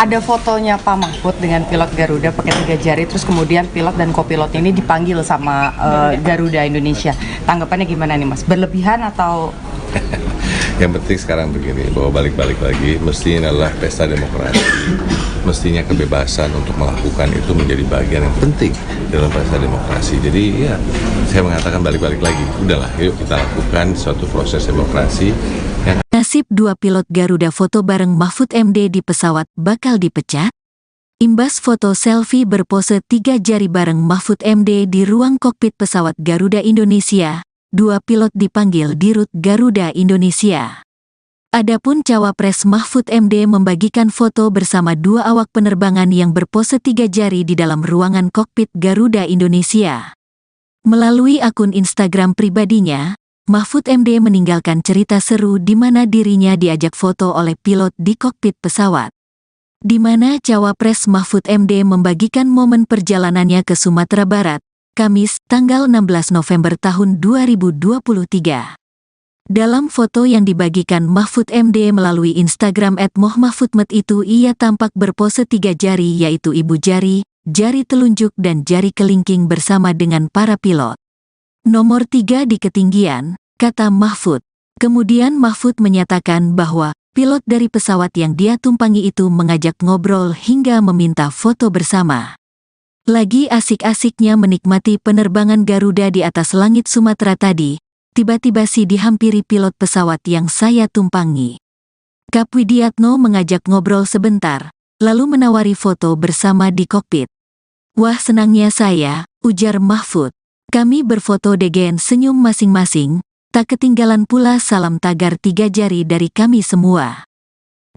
ada fotonya Pak Mahfud dengan pilot Garuda pakai 3 jari, terus kemudian pilot dan kopilot ini dipanggil sama Garuda Indonesia. Tanggapannya gimana nih Mas? Berlebihan atau? Yang penting sekarang begini, bahwa balik-balik lagi, mestinya adalah pesta demokrasi. Mestinya kebebasan untuk melakukan itu menjadi bagian yang penting dalam pesta demokrasi. Jadi ya, saya mengatakan balik-balik lagi, udahlah yuk kita lakukan suatu proses demokrasi yang Nasib dua pilot Garuda foto bareng Mahfud MD di pesawat bakal dipecat? Imbas foto selfie berpose 3 jari bareng Mahfud MD di ruang kokpit pesawat Garuda Indonesia, 2 pilot dipanggil di Rut Garuda Indonesia. Adapun Cawapres Mahfud MD membagikan foto bersama 2 awak penerbangan yang berpose 3 jari di dalam ruangan kokpit Garuda Indonesia. Melalui akun Instagram pribadinya, Mahfud MD meninggalkan cerita seru di mana dirinya diajak foto oleh pilot di kokpit pesawat. Di mana Cawapres Mahfud MD membagikan momen perjalanannya ke Sumatera Barat, Kamis, tanggal 16 November tahun 2023. Dalam foto yang dibagikan Mahfud MD melalui Instagram @mohmahfudmed itu ia tampak berpose 3 jari yaitu ibu jari, jari telunjuk dan jari kelingking bersama dengan para pilot. Nomor 3 di ketinggian, kata Mahfud. Kemudian Mahfud menyatakan bahwa pilot dari pesawat yang dia tumpangi itu mengajak ngobrol hingga meminta foto bersama. Lagi asik-asiknya menikmati penerbangan Garuda di atas langit Sumatera tadi, tiba-tiba si dihampiri pilot pesawat yang saya tumpangi. Kap Widiatno mengajak ngobrol sebentar, lalu menawari foto bersama di kokpit. Wah senangnya saya, ujar Mahfud. Kami berfoto degen senyum masing-masing, tak ketinggalan pula salam tagar 3 jari dari kami semua.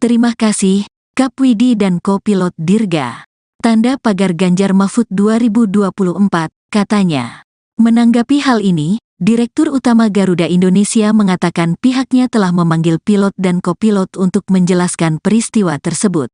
Terima kasih, Kap Widi dan kopilot Dirga. Tanda pagar Ganjar Mahfud 2024, katanya. Menanggapi hal ini, Direktur Utama Garuda Indonesia mengatakan pihaknya telah memanggil pilot dan kopilot untuk menjelaskan peristiwa tersebut.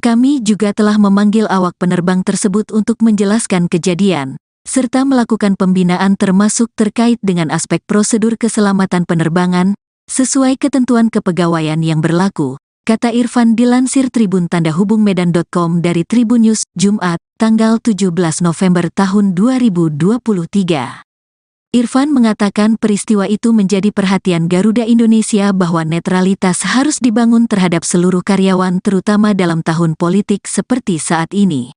Kami juga telah memanggil awak penerbang tersebut untuk menjelaskan kejadian, serta melakukan pembinaan termasuk terkait dengan aspek prosedur keselamatan penerbangan, sesuai ketentuan kepegawaian yang berlaku, kata Irfan dilansir Tribun Tanda Hubung Medan.com dari Tribun News, Jumat, tanggal 17 November tahun 2023. Irfan mengatakan peristiwa itu menjadi perhatian Garuda Indonesia bahwa netralitas harus dibangun terhadap seluruh karyawan terutama dalam tahun politik seperti saat ini.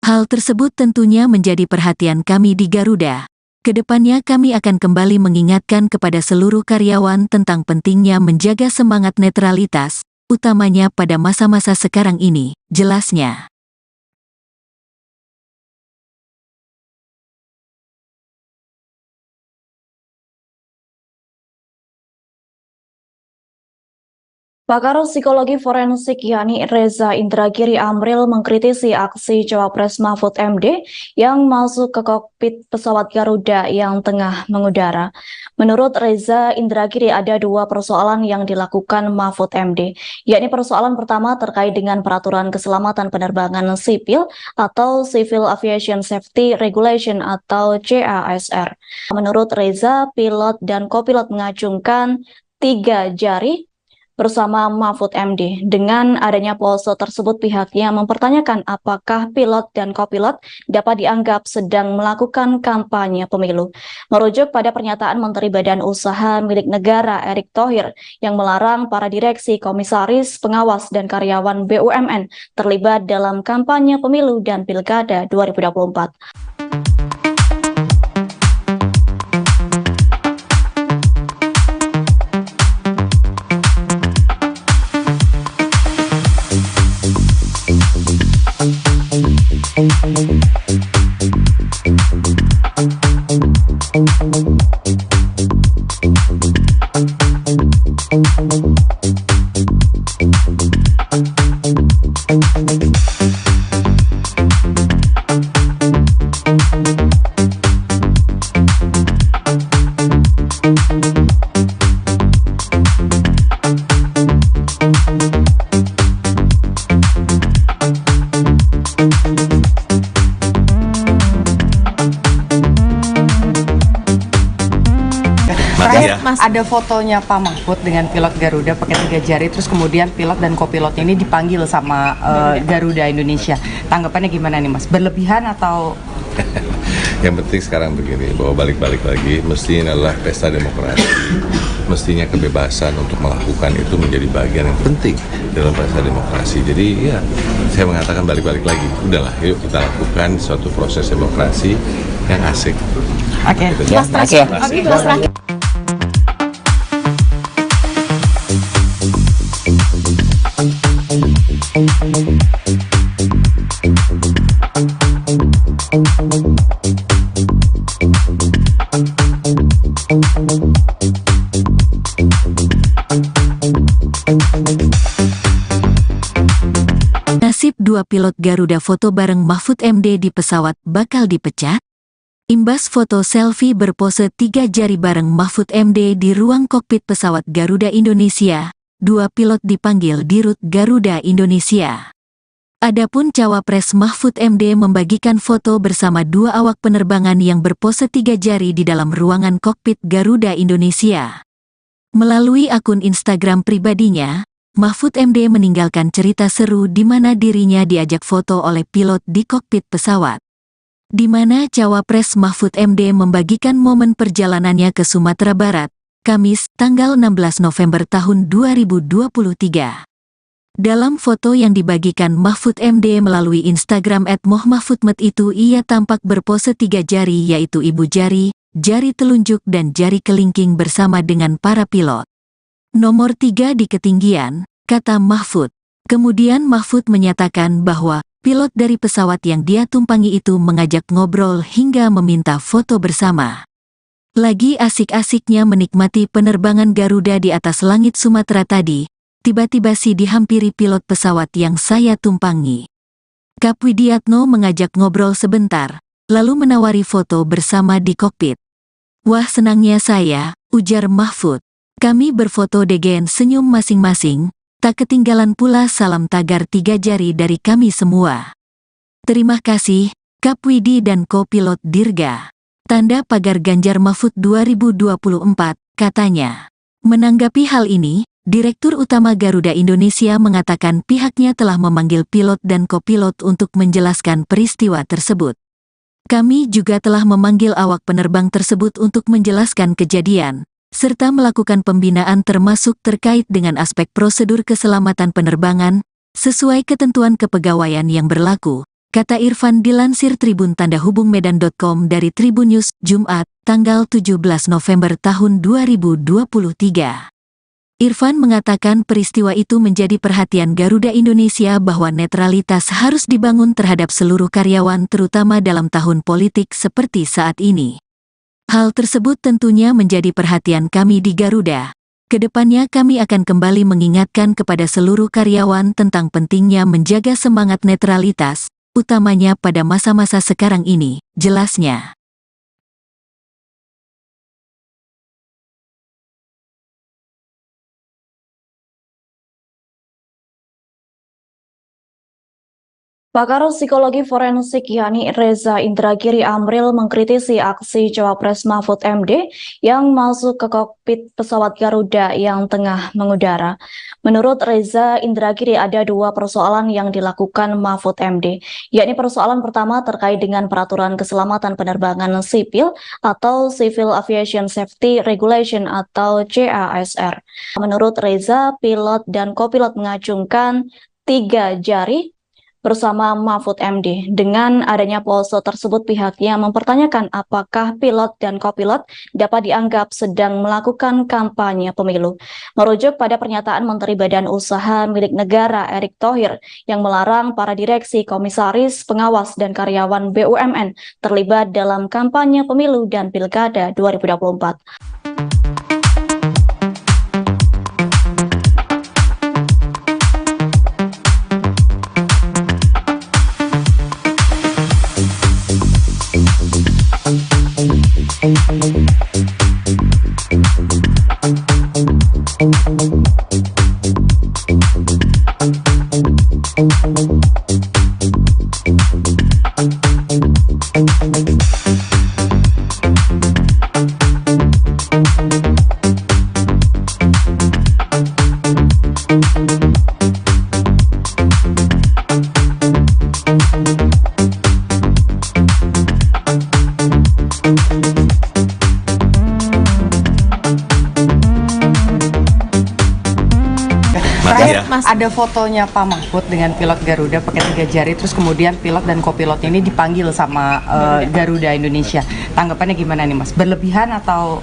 Hal tersebut tentunya menjadi perhatian kami di Garuda. Kedepannya kami akan kembali mengingatkan kepada seluruh karyawan tentang pentingnya menjaga semangat netralitas, utamanya pada masa-masa sekarang ini, jelasnya. Pakar psikologi forensik yakni Reza Indragiri Amril mengkritisi aksi Cawapres Mahfud MD yang masuk ke kokpit pesawat Garuda yang tengah mengudara. Menurut Reza Indragiri ada 2 persoalan yang dilakukan Mahfud MD, yakni persoalan pertama terkait dengan peraturan keselamatan penerbangan sipil atau Civil Aviation Safety Regulation atau CASR. Menurut Reza, pilot dan kopilot mengacungkan 3 jari bersama Mahfud MD. Dengan adanya pose tersebut pihaknya mempertanyakan apakah pilot dan kopilot dapat dianggap sedang melakukan kampanye pemilu. Merujuk pada pernyataan Menteri Badan Usaha Milik Negara Erick Thohir yang melarang para direksi, komisaris, pengawas, dan karyawan BUMN terlibat dalam kampanye pemilu dan pilkada 2024. Mas. Ada fotonya Pak Mahfud dengan pilot Garuda pakai 3 jari, terus kemudian pilot dan kopilot ini dipanggil sama Garuda Indonesia. Tanggapannya gimana nih Mas? Berlebihan atau? Yang penting sekarang begini, bahwa balik-balik lagi, mestinya adalah pesta demokrasi. Mestinya kebebasan untuk melakukan itu menjadi bagian yang penting dalam pesta demokrasi. Jadi ya, saya mengatakan balik-balik lagi, udahlah yuk kita lakukan suatu proses demokrasi yang asik. Oke. Gitu. Mas terakhir. Mas terakhir. Nasib dua pilot Garuda foto bareng Mahfud MD di pesawat bakal dipecat? Imbas foto selfie berpose 3 jari bareng Mahfud MD di ruang kokpit pesawat Garuda Indonesia, dua pilot dipanggil Dirut Garuda Indonesia. Adapun cawapres Mahfud MD membagikan foto bersama dua awak penerbangan yang berpose 3 jari di dalam ruangan kokpit Garuda Indonesia. Melalui akun Instagram pribadinya, Mahfud MD meninggalkan cerita seru di mana dirinya diajak foto oleh pilot di kokpit pesawat. Di mana cawapres Mahfud MD membagikan momen perjalanannya ke Sumatera Barat, Kamis, tanggal 16 November tahun 2023. Dalam foto yang dibagikan Mahfud MD melalui Instagram @mohmahfudmed itu ia tampak berpose 3 jari yaitu ibu jari, jari telunjuk dan jari kelingking bersama dengan para pilot. Nomor 3 di ketinggian, kata Mahfud. Kemudian Mahfud menyatakan bahwa pilot dari pesawat yang dia tumpangi itu mengajak ngobrol hingga meminta foto bersama. Lagi asik-asiknya menikmati penerbangan Garuda di atas langit Sumatera tadi, tiba-tiba si dihampiri pilot pesawat yang saya tumpangi. Kap Widiatno mengajak ngobrol sebentar, lalu menawari foto bersama di kokpit. Wah senangnya saya, ujar Mahfud. Kami berfoto degen senyum masing-masing, tak ketinggalan pula salam tagar 3 jari dari kami semua. Terima kasih, Kap Widi dan Kopilot Dirga. Tanda pagar Ganjar Mahfud 2024, katanya. Menanggapi hal ini, Direktur Utama Garuda Indonesia mengatakan pihaknya telah memanggil pilot dan kopilot untuk menjelaskan peristiwa tersebut. Kami juga telah memanggil awak penerbang tersebut untuk menjelaskan kejadian, serta melakukan pembinaan termasuk terkait dengan aspek prosedur keselamatan penerbangan, sesuai ketentuan kepegawaian yang berlaku, kata Irfan dilansir Tribun Tanda Hubung Medan.com dari Tribun News, Jumat, tanggal 17 November tahun 2023. Irfan mengatakan peristiwa itu menjadi perhatian Garuda Indonesia bahwa netralitas harus dibangun terhadap seluruh karyawan terutama dalam tahun politik seperti saat ini. Hal tersebut tentunya menjadi perhatian kami di Garuda. Kedepannya kami akan kembali mengingatkan kepada seluruh karyawan tentang pentingnya menjaga semangat netralitas, utamanya pada masa-masa sekarang ini, jelasnya. Pakar psikologi forensik yakni Reza Indragiri Amril mengkritisi aksi Cawapres Mahfud MD yang masuk ke kokpit pesawat Garuda yang tengah mengudara. Menurut Reza Indragiri ada dua persoalan yang dilakukan Mahfud MD, yakni persoalan pertama terkait dengan peraturan keselamatan penerbangan sipil atau Civil Aviation Safety Regulation atau CASR. Menurut Reza, pilot dan kopilot mengacungkan 3 jari bersama Mahfud MD. Dengan adanya pose tersebut pihaknya mempertanyakan apakah pilot dan kopilot dapat dianggap sedang melakukan kampanye pemilu. Merujuk pada pernyataan Menteri Badan Usaha Milik Negara Erick Thohir yang melarang para direksi, komisaris, pengawas, dan karyawan BUMN terlibat dalam kampanye pemilu dan pilkada 2024. Mas. Ada fotonya Pak Mahfud dengan pilot Garuda pakai 3 jari, terus kemudian pilot dan kopilot ini dipanggil sama Garuda Indonesia. Tanggapannya gimana nih Mas? Berlebihan atau?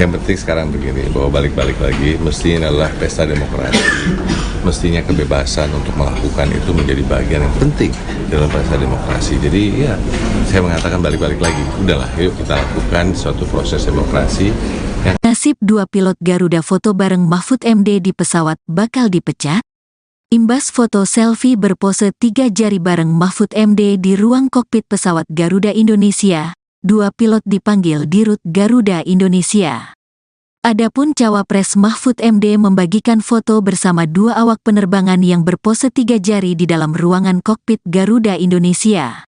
Yang penting sekarang begini, bahwa balik-balik lagi, mestinya adalah pesta demokrasi. Mestinya kebebasan untuk melakukan itu menjadi bagian yang penting dalam pesta demokrasi. Jadi ya, saya mengatakan balik-balik lagi, udahlah yuk kita lakukan suatu proses demokrasi yang Nasib dua pilot Garuda foto bareng Mahfud MD di pesawat bakal dipecat? Imbas foto selfie berpose 3 jari bareng Mahfud MD di ruang kokpit pesawat Garuda Indonesia, dua pilot dipanggil Dirut Garuda Indonesia. Adapun cawapres Mahfud MD membagikan foto bersama dua awak penerbangan yang berpose 3 jari di dalam ruangan kokpit Garuda Indonesia.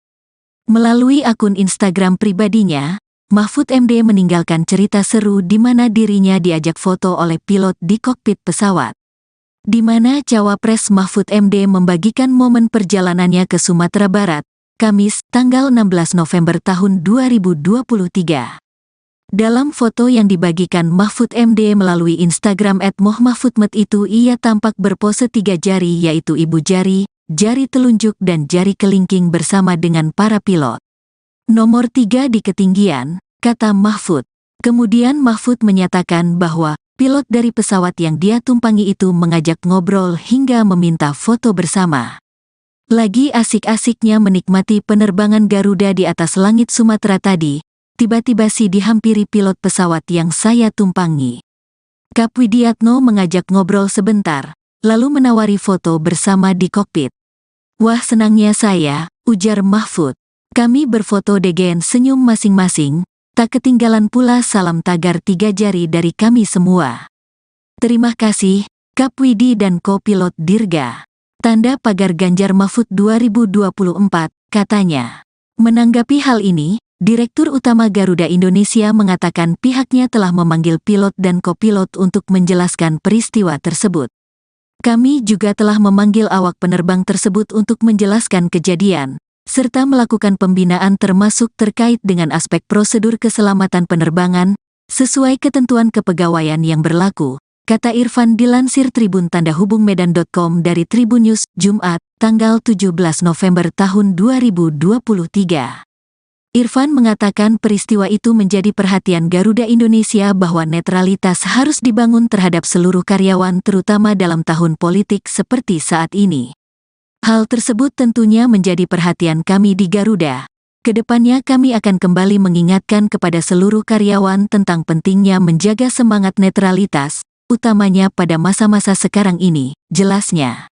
Melalui akun Instagram pribadinya, Mahfud MD meninggalkan cerita seru di mana dirinya diajak foto oleh pilot di kokpit pesawat. Di mana cawapres Mahfud MD membagikan momen perjalanannya ke Sumatera Barat, Kamis, tanggal 16 November tahun 2023. Dalam foto yang dibagikan Mahfud MD melalui Instagram @mohmahfudmed itu ia tampak berpose 3 jari yaitu ibu jari, jari telunjuk dan jari kelingking bersama dengan para pilot. Nomor 3 di ketinggian, kata Mahfud. Kemudian Mahfud menyatakan bahwa pilot dari pesawat yang dia tumpangi itu mengajak ngobrol hingga meminta foto bersama. Lagi asik-asiknya menikmati penerbangan Garuda di atas langit Sumatera tadi, tiba-tiba si dihampiri pilot pesawat yang saya tumpangi. Kap Widiatno mengajak ngobrol sebentar, lalu menawari foto bersama di kokpit. Wah senangnya saya, ujar Mahfud. Kami berfoto dengan senyum masing-masing, tak ketinggalan pula salam tagar 3 jari dari kami semua. Terima kasih, Kap Widi dan kopilot Dirga. Tanda pagar Ganjar Mahfud 2024, katanya. Menanggapi hal ini, Direktur Utama Garuda Indonesia mengatakan pihaknya telah memanggil pilot dan kopilot untuk menjelaskan peristiwa tersebut. Kami juga telah memanggil awak penerbang tersebut untuk menjelaskan kejadian, serta melakukan pembinaan termasuk terkait dengan aspek prosedur keselamatan penerbangan, sesuai ketentuan kepegawaian yang berlaku, kata Irfan dilansir Tribun Tanda Hubung Medan.com dari Tribun News, Jumat, tanggal 17 November tahun 2023. Irfan mengatakan peristiwa itu menjadi perhatian Garuda Indonesia bahwa netralitas harus dibangun terhadap seluruh karyawan terutama dalam tahun politik seperti saat ini. Hal tersebut tentunya menjadi perhatian kami di Garuda. Kedepannya kami akan kembali mengingatkan kepada seluruh karyawan tentang pentingnya menjaga semangat netralitas, utamanya pada masa-masa sekarang ini, jelasnya.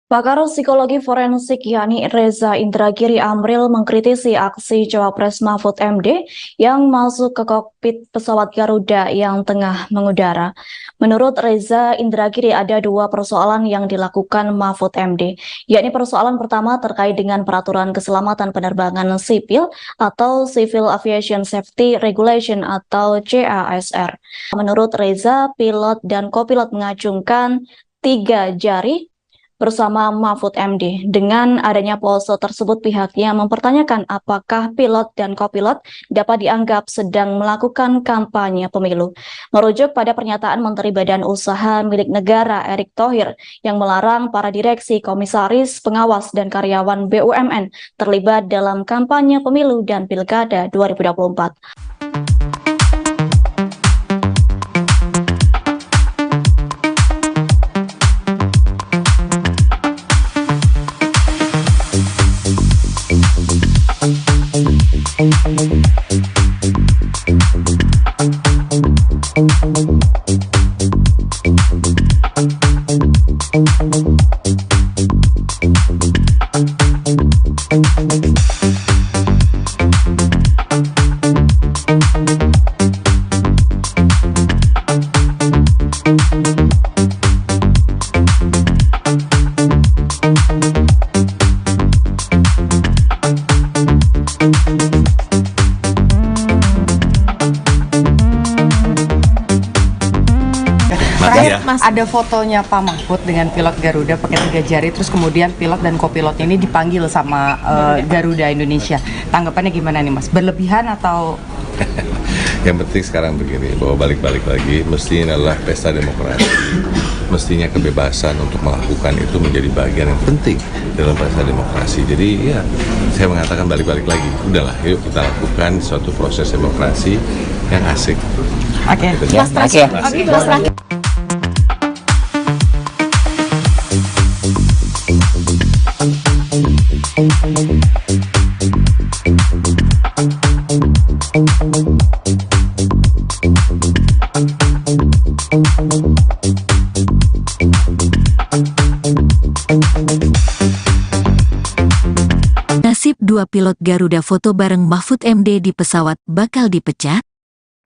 Pakar psikologi forensik yakni Reza Indragiri Amril mengkritisi aksi Cawapres Mahfud MD yang masuk ke kokpit pesawat Garuda yang tengah mengudara. Menurut Reza Indragiri ada dua persoalan yang dilakukan Mahfud MD, yakni persoalan pertama terkait dengan peraturan keselamatan penerbangan sipil atau Civil Aviation Safety Regulation atau CASR. Menurut Reza, pilot dan kopilot mengacungkan 3 jari bersama Mahfud MD. Dengan adanya pose tersebut pihaknya mempertanyakan apakah pilot dan kopilot dapat dianggap sedang melakukan kampanye pemilu. Merujuk pada pernyataan Menteri Badan Usaha Milik Negara Erick Thohir yang melarang para direksi, komisaris, pengawas, dan karyawan BUMN terlibat dalam kampanye pemilu dan pilkada 2024. ya. Mas. Ada fotonya Pak Mahfud dengan pilot Garuda pakai 3 jari, terus kemudian pilot dan kopilot ini dipanggil sama Garuda Indonesia. Tanggapannya gimana nih Mas? Berlebihan atau? Yang penting sekarang begini, bahwa balik-balik lagi, mestinya adalah pesta demokrasi. Mestinya kebebasan untuk melakukan itu menjadi bagian yang penting dalam pesta demokrasi. Jadi ya, saya mengatakan balik-balik lagi, udahlah yuk kita lakukan suatu proses demokrasi yang asik. Oke. Gitu. Mas terakhir. Mas terakhir. Nasib dua pilot Garuda foto bareng Mahfud MD di pesawat bakal dipecat?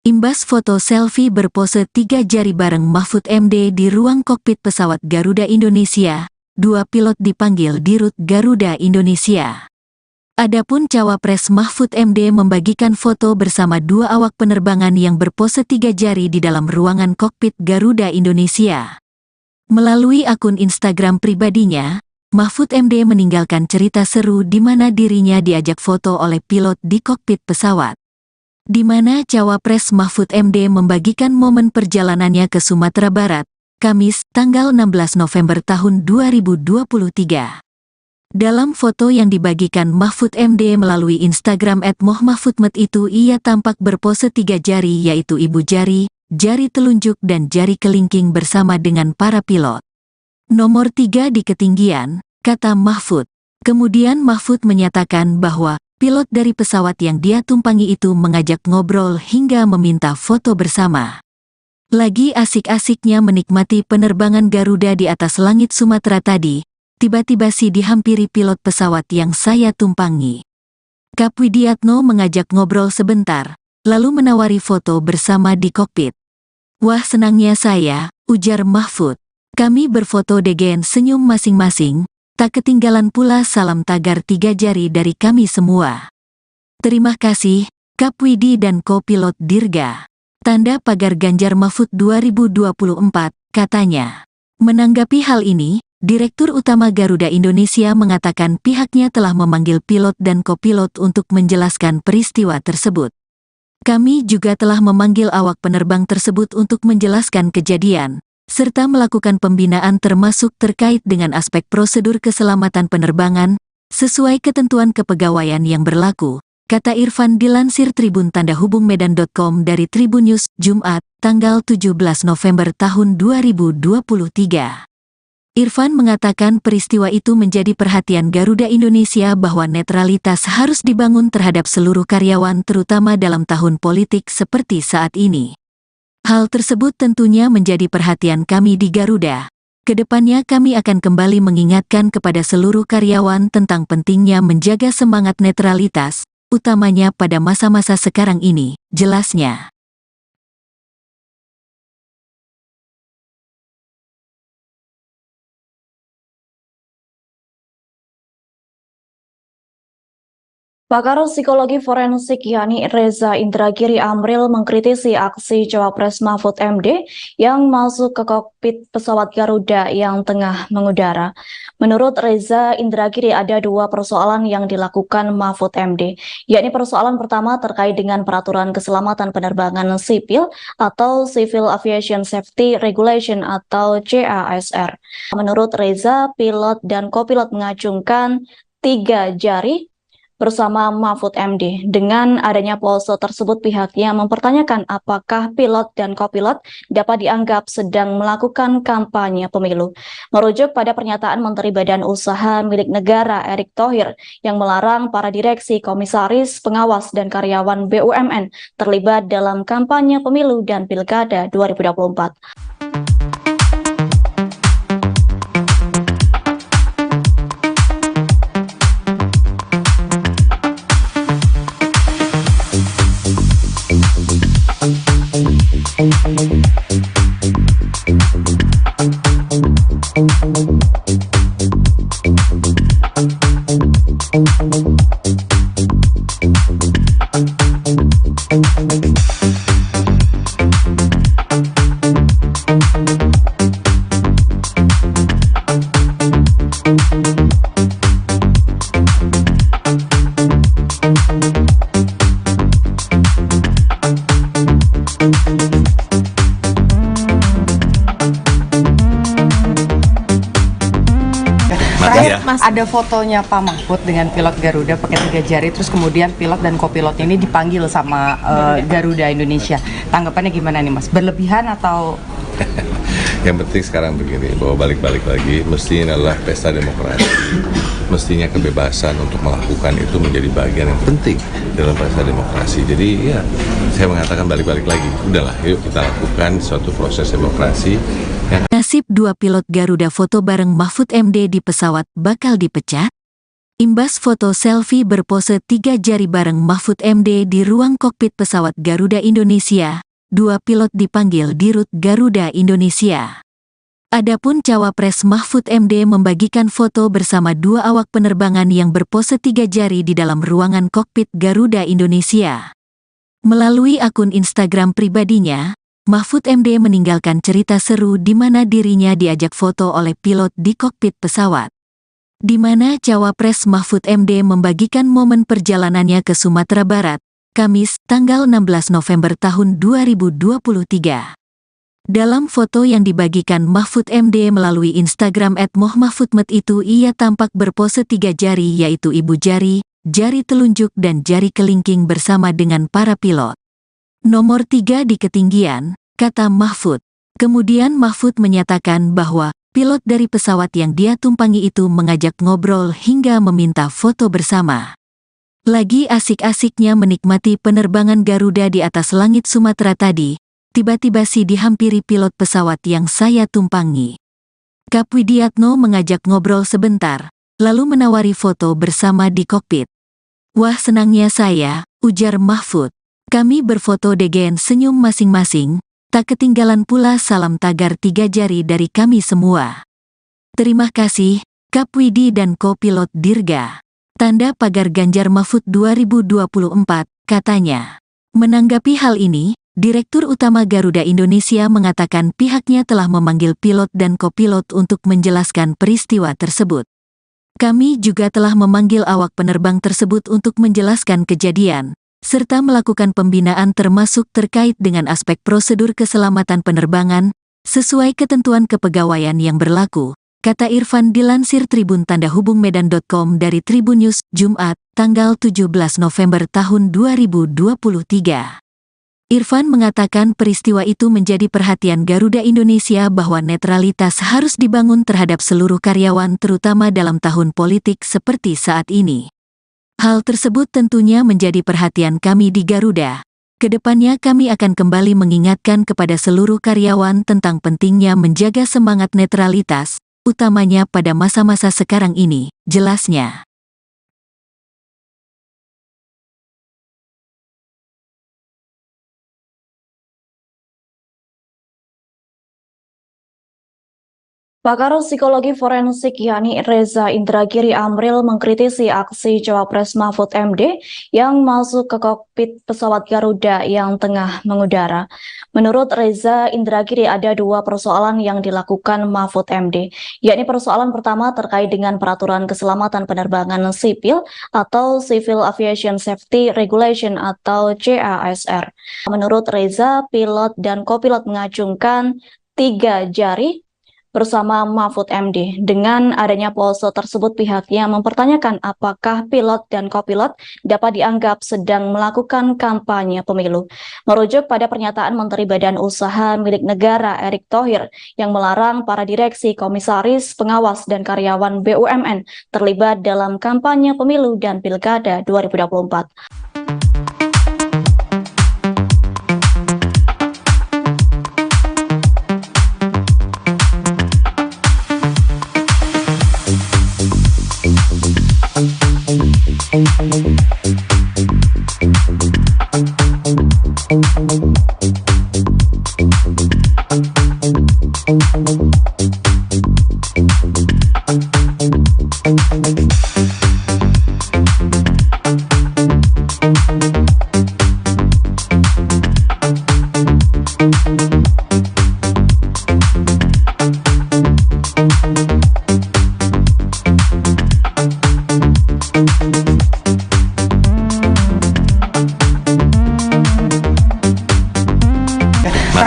Imbas foto selfie berpose 3 jari bareng Mahfud MD di ruang kokpit pesawat Garuda Indonesia, dua pilot dipanggil di rut Garuda Indonesia. Adapun cawapres Mahfud MD membagikan foto bersama dua awak penerbangan yang berpose 3 jari di dalam ruangan kokpit Garuda Indonesia. Melalui akun Instagram pribadinya, Mahfud MD meninggalkan cerita seru di mana dirinya diajak foto oleh pilot di kokpit pesawat. Di mana cawapres Mahfud MD membagikan momen perjalanannya ke Sumatera Barat, Kamis, tanggal 16 November tahun 2023. Dalam foto yang dibagikan Mahfud MD melalui Instagram @mohmahfudmed itu ia tampak berpose 3 jari yaitu ibu jari, jari telunjuk dan jari kelingking bersama dengan para pilot. Nomor 3 di ketinggian, kata Mahfud. Kemudian Mahfud menyatakan bahwa pilot dari pesawat yang dia tumpangi itu mengajak ngobrol hingga meminta foto bersama. Lagi asik-asiknya menikmati penerbangan Garuda di atas langit Sumatera tadi, tiba-tiba si dihampiri pilot pesawat yang saya tumpangi. Kap Widiatno mengajak ngobrol sebentar, lalu menawari foto bersama di kokpit. Wah senangnya saya, ujar Mahfud. Kami berfoto degen senyum masing-masing, tak ketinggalan pula salam tagar 3 jari dari kami semua. Terima kasih, Kap Widi dan kopilot Dirga. Tanda pagar Ganjar Mahfud 2024, katanya. Menanggapi hal ini, Direktur Utama Garuda Indonesia mengatakan pihaknya telah memanggil pilot dan kopilot untuk menjelaskan peristiwa tersebut. Kami juga telah memanggil awak penerbang tersebut untuk menjelaskan kejadian, serta melakukan pembinaan termasuk terkait dengan aspek prosedur keselamatan penerbangan, sesuai ketentuan kepegawaian yang berlaku, kata Irfan dilansir Tribun Tanda Hubung Medan.com dari Tribun News, Jumat, tanggal 17 November tahun 2023. Irfan mengatakan peristiwa itu menjadi perhatian Garuda Indonesia bahwa netralitas harus dibangun terhadap seluruh karyawan terutama dalam tahun politik seperti saat ini. Hal tersebut tentunya menjadi perhatian kami di Garuda. Kedepannya kami akan kembali mengingatkan kepada seluruh karyawan tentang pentingnya menjaga semangat netralitas, utamanya pada masa-masa sekarang ini, jelasnya. Pakar psikologi forensik yakni Reza Indragiri Amril mengkritisi aksi Cawapres Mahfud MD yang masuk ke kokpit pesawat Garuda yang tengah mengudara. Menurut Reza Indragiri ada dua persoalan yang dilakukan Mahfud MD, yakni persoalan pertama terkait dengan peraturan keselamatan penerbangan sipil atau Civil Aviation Safety Regulation atau CASR. Menurut Reza, pilot dan kopilot mengacungkan 3 jari bersama Mahfud MD. Dengan adanya pose tersebut pihaknya mempertanyakan apakah pilot dan kopilot dapat dianggap sedang melakukan kampanye pemilu. Merujuk pada pernyataan Menteri Badan Usaha Milik Negara Erick Thohir yang melarang para direksi, komisaris, pengawas, dan karyawan BUMN terlibat dalam kampanye pemilu dan pilkada 2024. Mas. Ada fotonya Pak Mahfud dengan pilot Garuda pakai 3 jari, terus kemudian pilot dan kopilot ini dipanggil sama Garuda Indonesia. Tanggapannya gimana nih Mas? Berlebihan atau? Yang penting sekarang begini, bahwa balik-balik lagi, mestinya adalah pesta demokrasi. Mestinya kebebasan untuk melakukan itu menjadi bagian yang penting dalam pesta demokrasi. Jadi ya, saya mengatakan balik-balik lagi, udahlah yuk kita lakukan suatu proses demokrasi yang Nasib dua pilot Garuda foto bareng Mahfud MD di pesawat bakal dipecat? Imbas foto selfie berpose 3 jari bareng Mahfud MD di ruang kokpit pesawat Garuda Indonesia, 2 pilot dipanggil Dirut Garuda Indonesia. Adapun Cawapres Mahfud MD membagikan foto bersama 2 awak penerbangan yang berpose 3 jari di dalam ruangan kokpit Garuda Indonesia. Melalui akun Instagram pribadinya, Mahfud MD meninggalkan cerita seru di mana dirinya diajak foto oleh pilot di kokpit pesawat. Di mana Cawapres Mahfud MD membagikan momen perjalanannya ke Sumatera Barat, Kamis, tanggal 16 November tahun 2023. Dalam foto yang dibagikan Mahfud MD melalui Instagram @mohmahfudmed itu ia tampak berpose 3 jari yaitu ibu jari, jari telunjuk dan jari kelingking bersama dengan para pilot. Nomor 3 di ketinggian, kata Mahfud. Kemudian Mahfud menyatakan bahwa pilot dari pesawat yang dia tumpangi itu mengajak ngobrol hingga meminta foto bersama. Lagi asik-asiknya menikmati penerbangan Garuda di atas langit Sumatera tadi, tiba-tiba si dihampiri pilot pesawat yang saya tumpangi. Kap Widiatno mengajak ngobrol sebentar, lalu menawari foto bersama di kokpit. Wah senangnya saya, ujar Mahfud. Kami berfoto dengan senyum masing-masing, tak ketinggalan pula salam tagar 3 jari dari kami semua. Terima kasih, Kap Widi dan kopilot Dirga. Tanda pagar Ganjar Mahfud 2024, katanya. Menanggapi hal ini, Direktur Utama Garuda Indonesia mengatakan pihaknya telah memanggil pilot dan kopilot untuk menjelaskan peristiwa tersebut. Kami juga telah memanggil awak penerbang tersebut untuk menjelaskan kejadian, serta melakukan pembinaan termasuk terkait dengan aspek prosedur keselamatan penerbangan, sesuai ketentuan kepegawaian yang berlaku, kata Irfan dilansir Tribun Tanda Hubung Medan.com dari Tribun News, Jumat, tanggal 17 November tahun 2023. Irfan mengatakan peristiwa itu menjadi perhatian Garuda Indonesia bahwa netralitas harus dibangun terhadap seluruh karyawan terutama dalam tahun politik seperti saat ini. Hal tersebut tentunya menjadi perhatian kami di Garuda. Kedepannya kami akan kembali mengingatkan kepada seluruh karyawan tentang pentingnya menjaga semangat netralitas, utamanya pada masa-masa sekarang ini, jelasnya. Pakar psikologi forensik yakni Reza Indragiri Amril mengkritisi aksi Cawapres Mahfud MD yang masuk ke kokpit pesawat Garuda yang tengah mengudara. Menurut Reza Indragiri ada 2 persoalan yang dilakukan Mahfud MD, yakni persoalan pertama terkait dengan peraturan keselamatan penerbangan sipil atau Civil Aviation Safety Regulation atau CASR. Menurut Reza, pilot dan kopilot mengacungkan 3 jari bersama Mahfud MD. Dengan adanya pose tersebut pihaknya mempertanyakan apakah pilot dan kopilot dapat dianggap sedang melakukan kampanye pemilu. Merujuk pada pernyataan Menteri Badan Usaha Milik Negara Erick Thohir yang melarang para direksi, komisaris, pengawas, dan karyawan BUMN terlibat dalam kampanye pemilu dan pilkada 2024.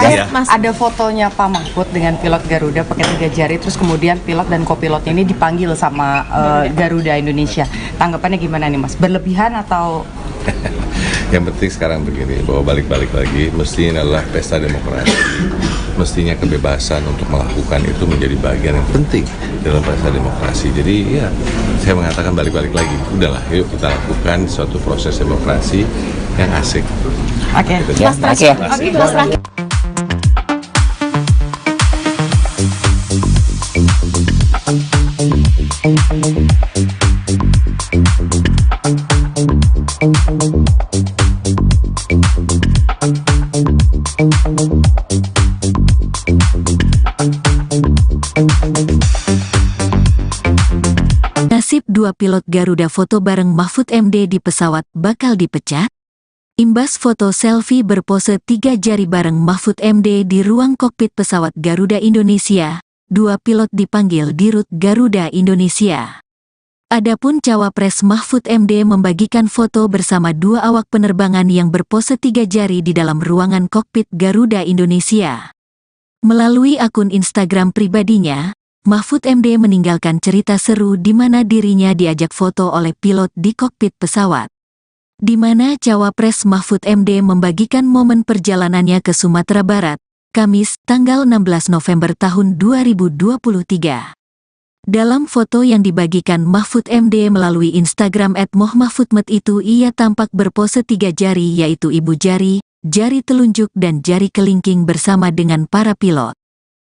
Iya. Ada fotonya Pak Mahfud dengan pilot Garuda pakai 3 jari, terus kemudian pilot dan kopilotnya ini dipanggil sama Garuda Indonesia. Tanggapannya gimana nih Mas? Berlebihan atau? Yang penting sekarang begini, bahwa balik-balik lagi, mestinya adalah pesta demokrasi. Mestinya kebebasan untuk melakukan itu menjadi bagian yang penting dalam pesta demokrasi. Jadi ya, saya mengatakan balik-balik lagi, udahlah yuk kita lakukan suatu proses demokrasi yang asik. Oke, Gitu. Ya, makasih ya. Mas terakhir. Nasib dua pilot Garuda foto bareng Mahfud MD di pesawat bakal dipecat? Imbas foto selfie berpose 3 jari bareng Mahfud MD di ruang kokpit pesawat Garuda Indonesia, dua pilot dipanggil di rut Garuda Indonesia. Adapun cawapres Mahfud MD membagikan foto bersama dua awak penerbangan yang berpose 3 jari di dalam ruangan kokpit Garuda Indonesia. Melalui akun Instagram pribadinya, Mahfud MD meninggalkan cerita seru di mana dirinya diajak foto oleh pilot di kokpit pesawat. Di mana cawapres Mahfud MD membagikan momen perjalanannya ke Sumatera Barat, Kamis, tanggal 16 November tahun 2023. Dalam foto yang dibagikan Mahfud MD melalui Instagram @mohmahfudmed itu ia tampak berpose 3 jari yaitu ibu jari, jari telunjuk dan jari kelingking bersama dengan para pilot.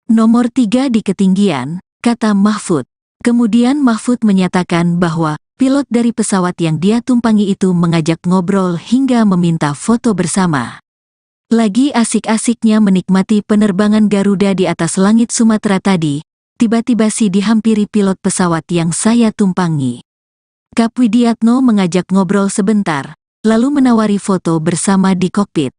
Nomor 3 di ketinggian, kata Mahfud. Kemudian Mahfud menyatakan bahwa pilot dari pesawat yang dia tumpangi itu mengajak ngobrol hingga meminta foto bersama. Lagi asik-asiknya menikmati penerbangan Garuda di atas langit Sumatera tadi, tiba-tiba si dihampiri pilot pesawat yang saya tumpangi. Kap Widiatno mengajak ngobrol sebentar, lalu menawari foto bersama di kokpit.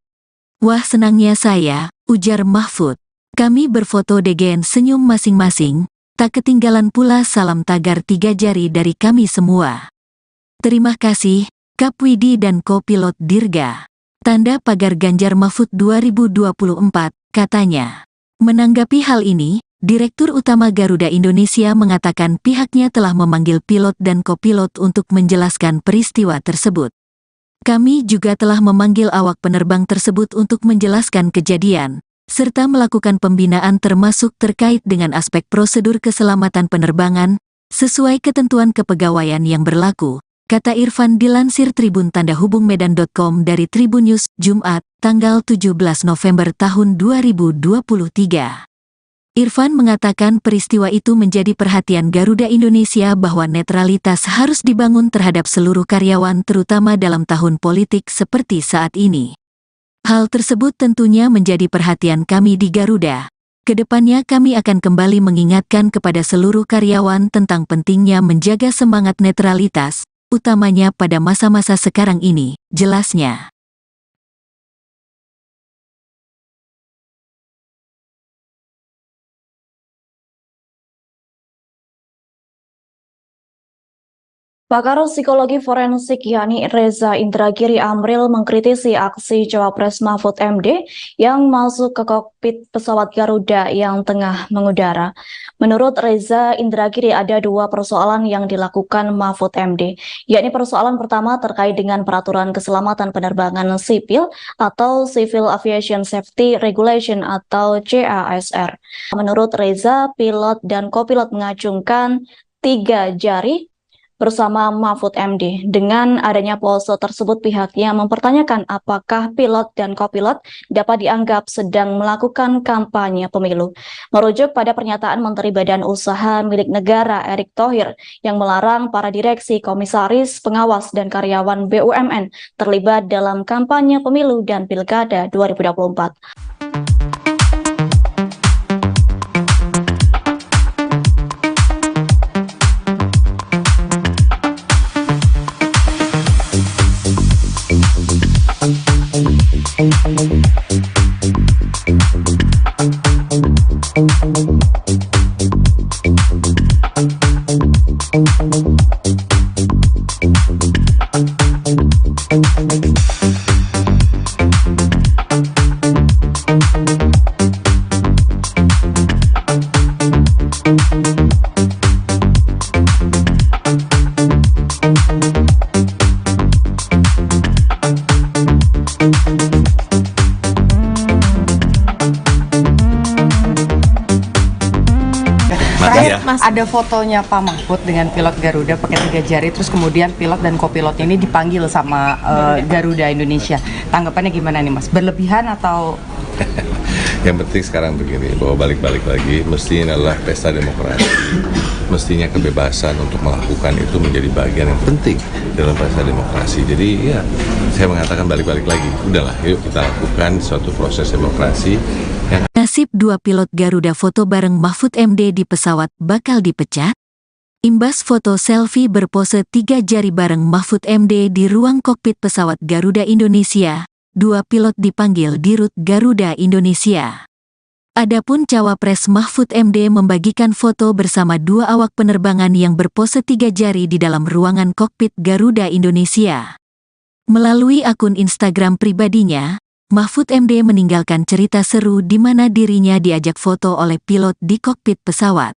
Wah senangnya saya, ujar Mahfud. Kami berfoto degen senyum masing-masing, tak ketinggalan pula salam tagar 3 jari dari kami semua. Terima kasih, Kap Widi dan kopilot Dirga. Tanda pagar Ganjar Mahfud 2024, katanya. Menanggapi hal ini, Direktur Utama Garuda Indonesia mengatakan pihaknya telah memanggil pilot dan kopilot untuk menjelaskan peristiwa tersebut. Kami juga telah memanggil awak penerbang tersebut untuk menjelaskan kejadian, serta melakukan pembinaan termasuk terkait dengan aspek prosedur keselamatan penerbangan, sesuai ketentuan kepegawaian yang berlaku, kata Irfan dilansir Tribun Tanda Hubung Medan.com dari Tribun News, Jumat, tanggal 17 November tahun 2023. Irfan mengatakan peristiwa itu menjadi perhatian Garuda Indonesia bahwa netralitas harus dibangun terhadap seluruh karyawan terutama dalam tahun politik seperti saat ini. Hal tersebut tentunya menjadi perhatian kami di Garuda. Kedepannya kami akan kembali mengingatkan kepada seluruh karyawan tentang pentingnya menjaga semangat netralitas, utamanya pada masa-masa sekarang ini, jelasnya. Pakar psikologi forensik yakni Reza Indragiri Amril mengkritisi aksi Cawapres Mahfud MD yang masuk ke kokpit pesawat Garuda yang tengah mengudara. Menurut Reza Indragiri ada dua persoalan yang dilakukan Mahfud MD, yakni persoalan pertama terkait dengan peraturan keselamatan penerbangan sipil atau Civil Aviation Safety Regulation atau CASR. Menurut Reza, pilot dan kopilot mengacungkan 3 jari bersama Mahfud MD. Dengan adanya pose tersebut pihaknya mempertanyakan apakah pilot dan kopilot dapat dianggap sedang melakukan kampanye pemilu. Merujuk pada pernyataan Menteri Badan Usaha Milik Negara Erick Thohir yang melarang para direksi, komisaris, pengawas, dan karyawan BUMN terlibat dalam kampanye pemilu dan pilkada 2024. Terakhir, ya. Mas. ada fotonya Pak Mahfud dengan pilot Garuda pakai 3 jari, terus kemudian pilot dan kopilot ini dipanggil sama Garuda Indonesia. Tanggapannya gimana nih Mas? Berlebihan atau? Yang penting sekarang begini, bahwa balik-balik lagi, mestinya adalah pesta demokrasi. Mestinya kebebasan untuk melakukan itu menjadi bagian yang penting dalam pesta demokrasi. Jadi ya, saya mengatakan balik-balik lagi, udahlah yuk kita lakukan suatu proses demokrasi yang Nasib dua pilot Garuda foto bareng Mahfud MD di pesawat bakal dipecat? Imbas foto selfie berpose 3 jari bareng Mahfud MD di ruang kokpit pesawat Garuda Indonesia, dua pilot dipanggil di Rut Garuda Indonesia. Adapun Cawapres Mahfud MD membagikan foto bersama dua awak penerbangan yang berpose 3 jari di dalam ruangan kokpit Garuda Indonesia. Melalui akun Instagram pribadinya, Mahfud MD meninggalkan cerita seru di mana dirinya diajak foto oleh pilot di kokpit pesawat.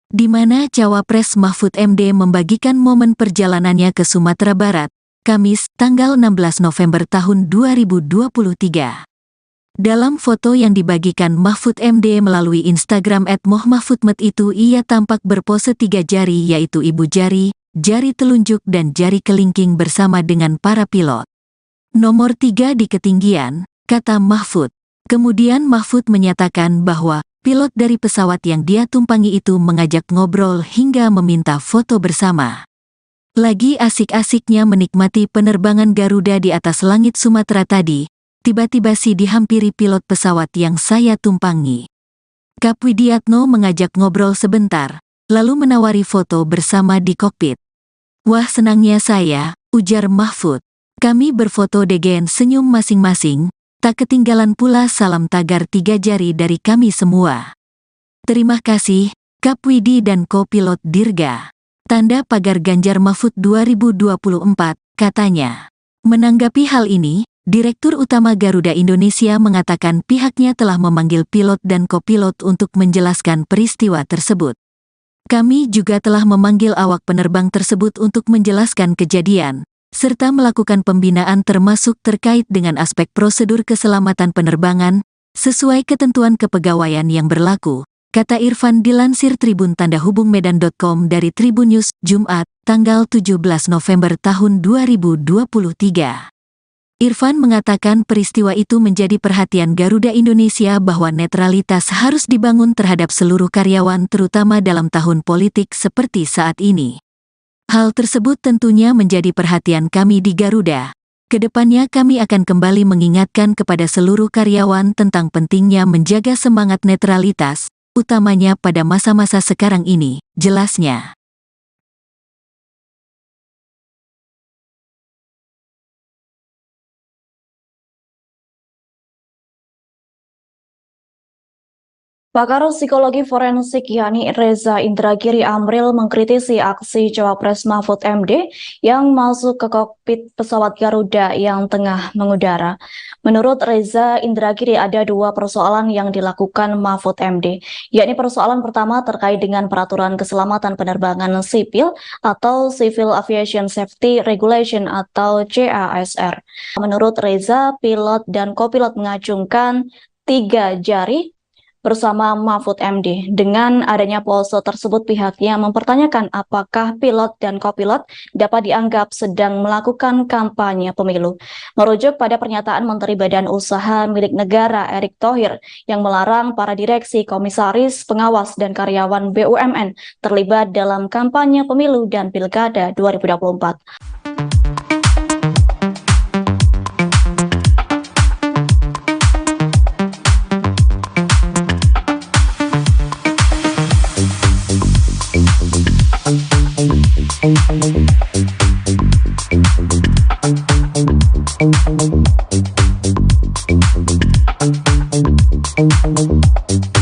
Di mana Cawapres Mahfud MD membagikan momen perjalanannya ke Sumatera Barat, Kamis, tanggal 16 November tahun 2023. Dalam foto yang dibagikan Mahfud MD melalui Instagram @mohmahfudmed itu ia tampak berpose 3 jari yaitu ibu jari, jari telunjuk dan jari kelingking bersama dengan para pilot. Nomor 3 di ketinggian, kata Mahfud. Kemudian Mahfud menyatakan bahwa pilot dari pesawat yang dia tumpangi itu mengajak ngobrol hingga meminta foto bersama. Lagi asik-asiknya menikmati penerbangan Garuda di atas langit Sumatera tadi, tiba-tiba si dihampiri pilot pesawat yang saya tumpangi. Kap Widiatno mengajak ngobrol sebentar, lalu menawari foto bersama di kokpit. Wah senangnya saya, ujar Mahfud. Kami berfoto degen senyum masing-masing, tak ketinggalan pula salam tagar 3 jari dari kami semua. Terima kasih, Kap Widi dan Kopilot Dirga. Tanda pagar Ganjar Mahfud 2024, katanya. Menanggapi hal ini, Direktur Utama Garuda Indonesia mengatakan pihaknya telah memanggil pilot dan kopilot untuk menjelaskan peristiwa tersebut. Kami juga telah memanggil awak penerbang tersebut untuk menjelaskan kejadian, serta melakukan pembinaan termasuk terkait dengan aspek prosedur keselamatan penerbangan, sesuai ketentuan kepegawaian yang berlaku, kata Irfan dilansir Tribun Tanda Hubung Medan.com dari Tribun News, Jumat, tanggal 17 November tahun 2023. Irfan mengatakan peristiwa itu menjadi perhatian Garuda Indonesia bahwa netralitas harus dibangun terhadap seluruh karyawan terutama dalam tahun politik seperti saat ini. Hal tersebut tentunya menjadi perhatian kami di Garuda. Kedepannya kami akan kembali mengingatkan kepada seluruh karyawan tentang pentingnya menjaga semangat netralitas, utamanya pada masa-masa sekarang ini, jelasnya. Pakar psikologi forensik yakni Reza Indragiri Amril mengkritisi aksi Cawapres Mahfud MD yang masuk ke kokpit pesawat Garuda yang tengah mengudara. Menurut Reza Indragiri ada dua persoalan yang dilakukan Mahfud MD, yakni persoalan pertama terkait dengan peraturan keselamatan penerbangan sipil atau Civil Aviation Safety Regulation atau CASR. Menurut Reza, pilot dan kopilot mengacungkan 3 jari bersama Mahfud MD. Dengan adanya pose tersebut, pihaknya mempertanyakan apakah pilot dan kopilot dapat dianggap sedang melakukan kampanye pemilu. Merujuk pada pernyataan Menteri Badan Usaha Milik Negara Erick Thohir yang melarang para direksi, komisaris, pengawas, dan karyawan BUMN terlibat dalam kampanye pemilu dan pilkada 2024. Thank you.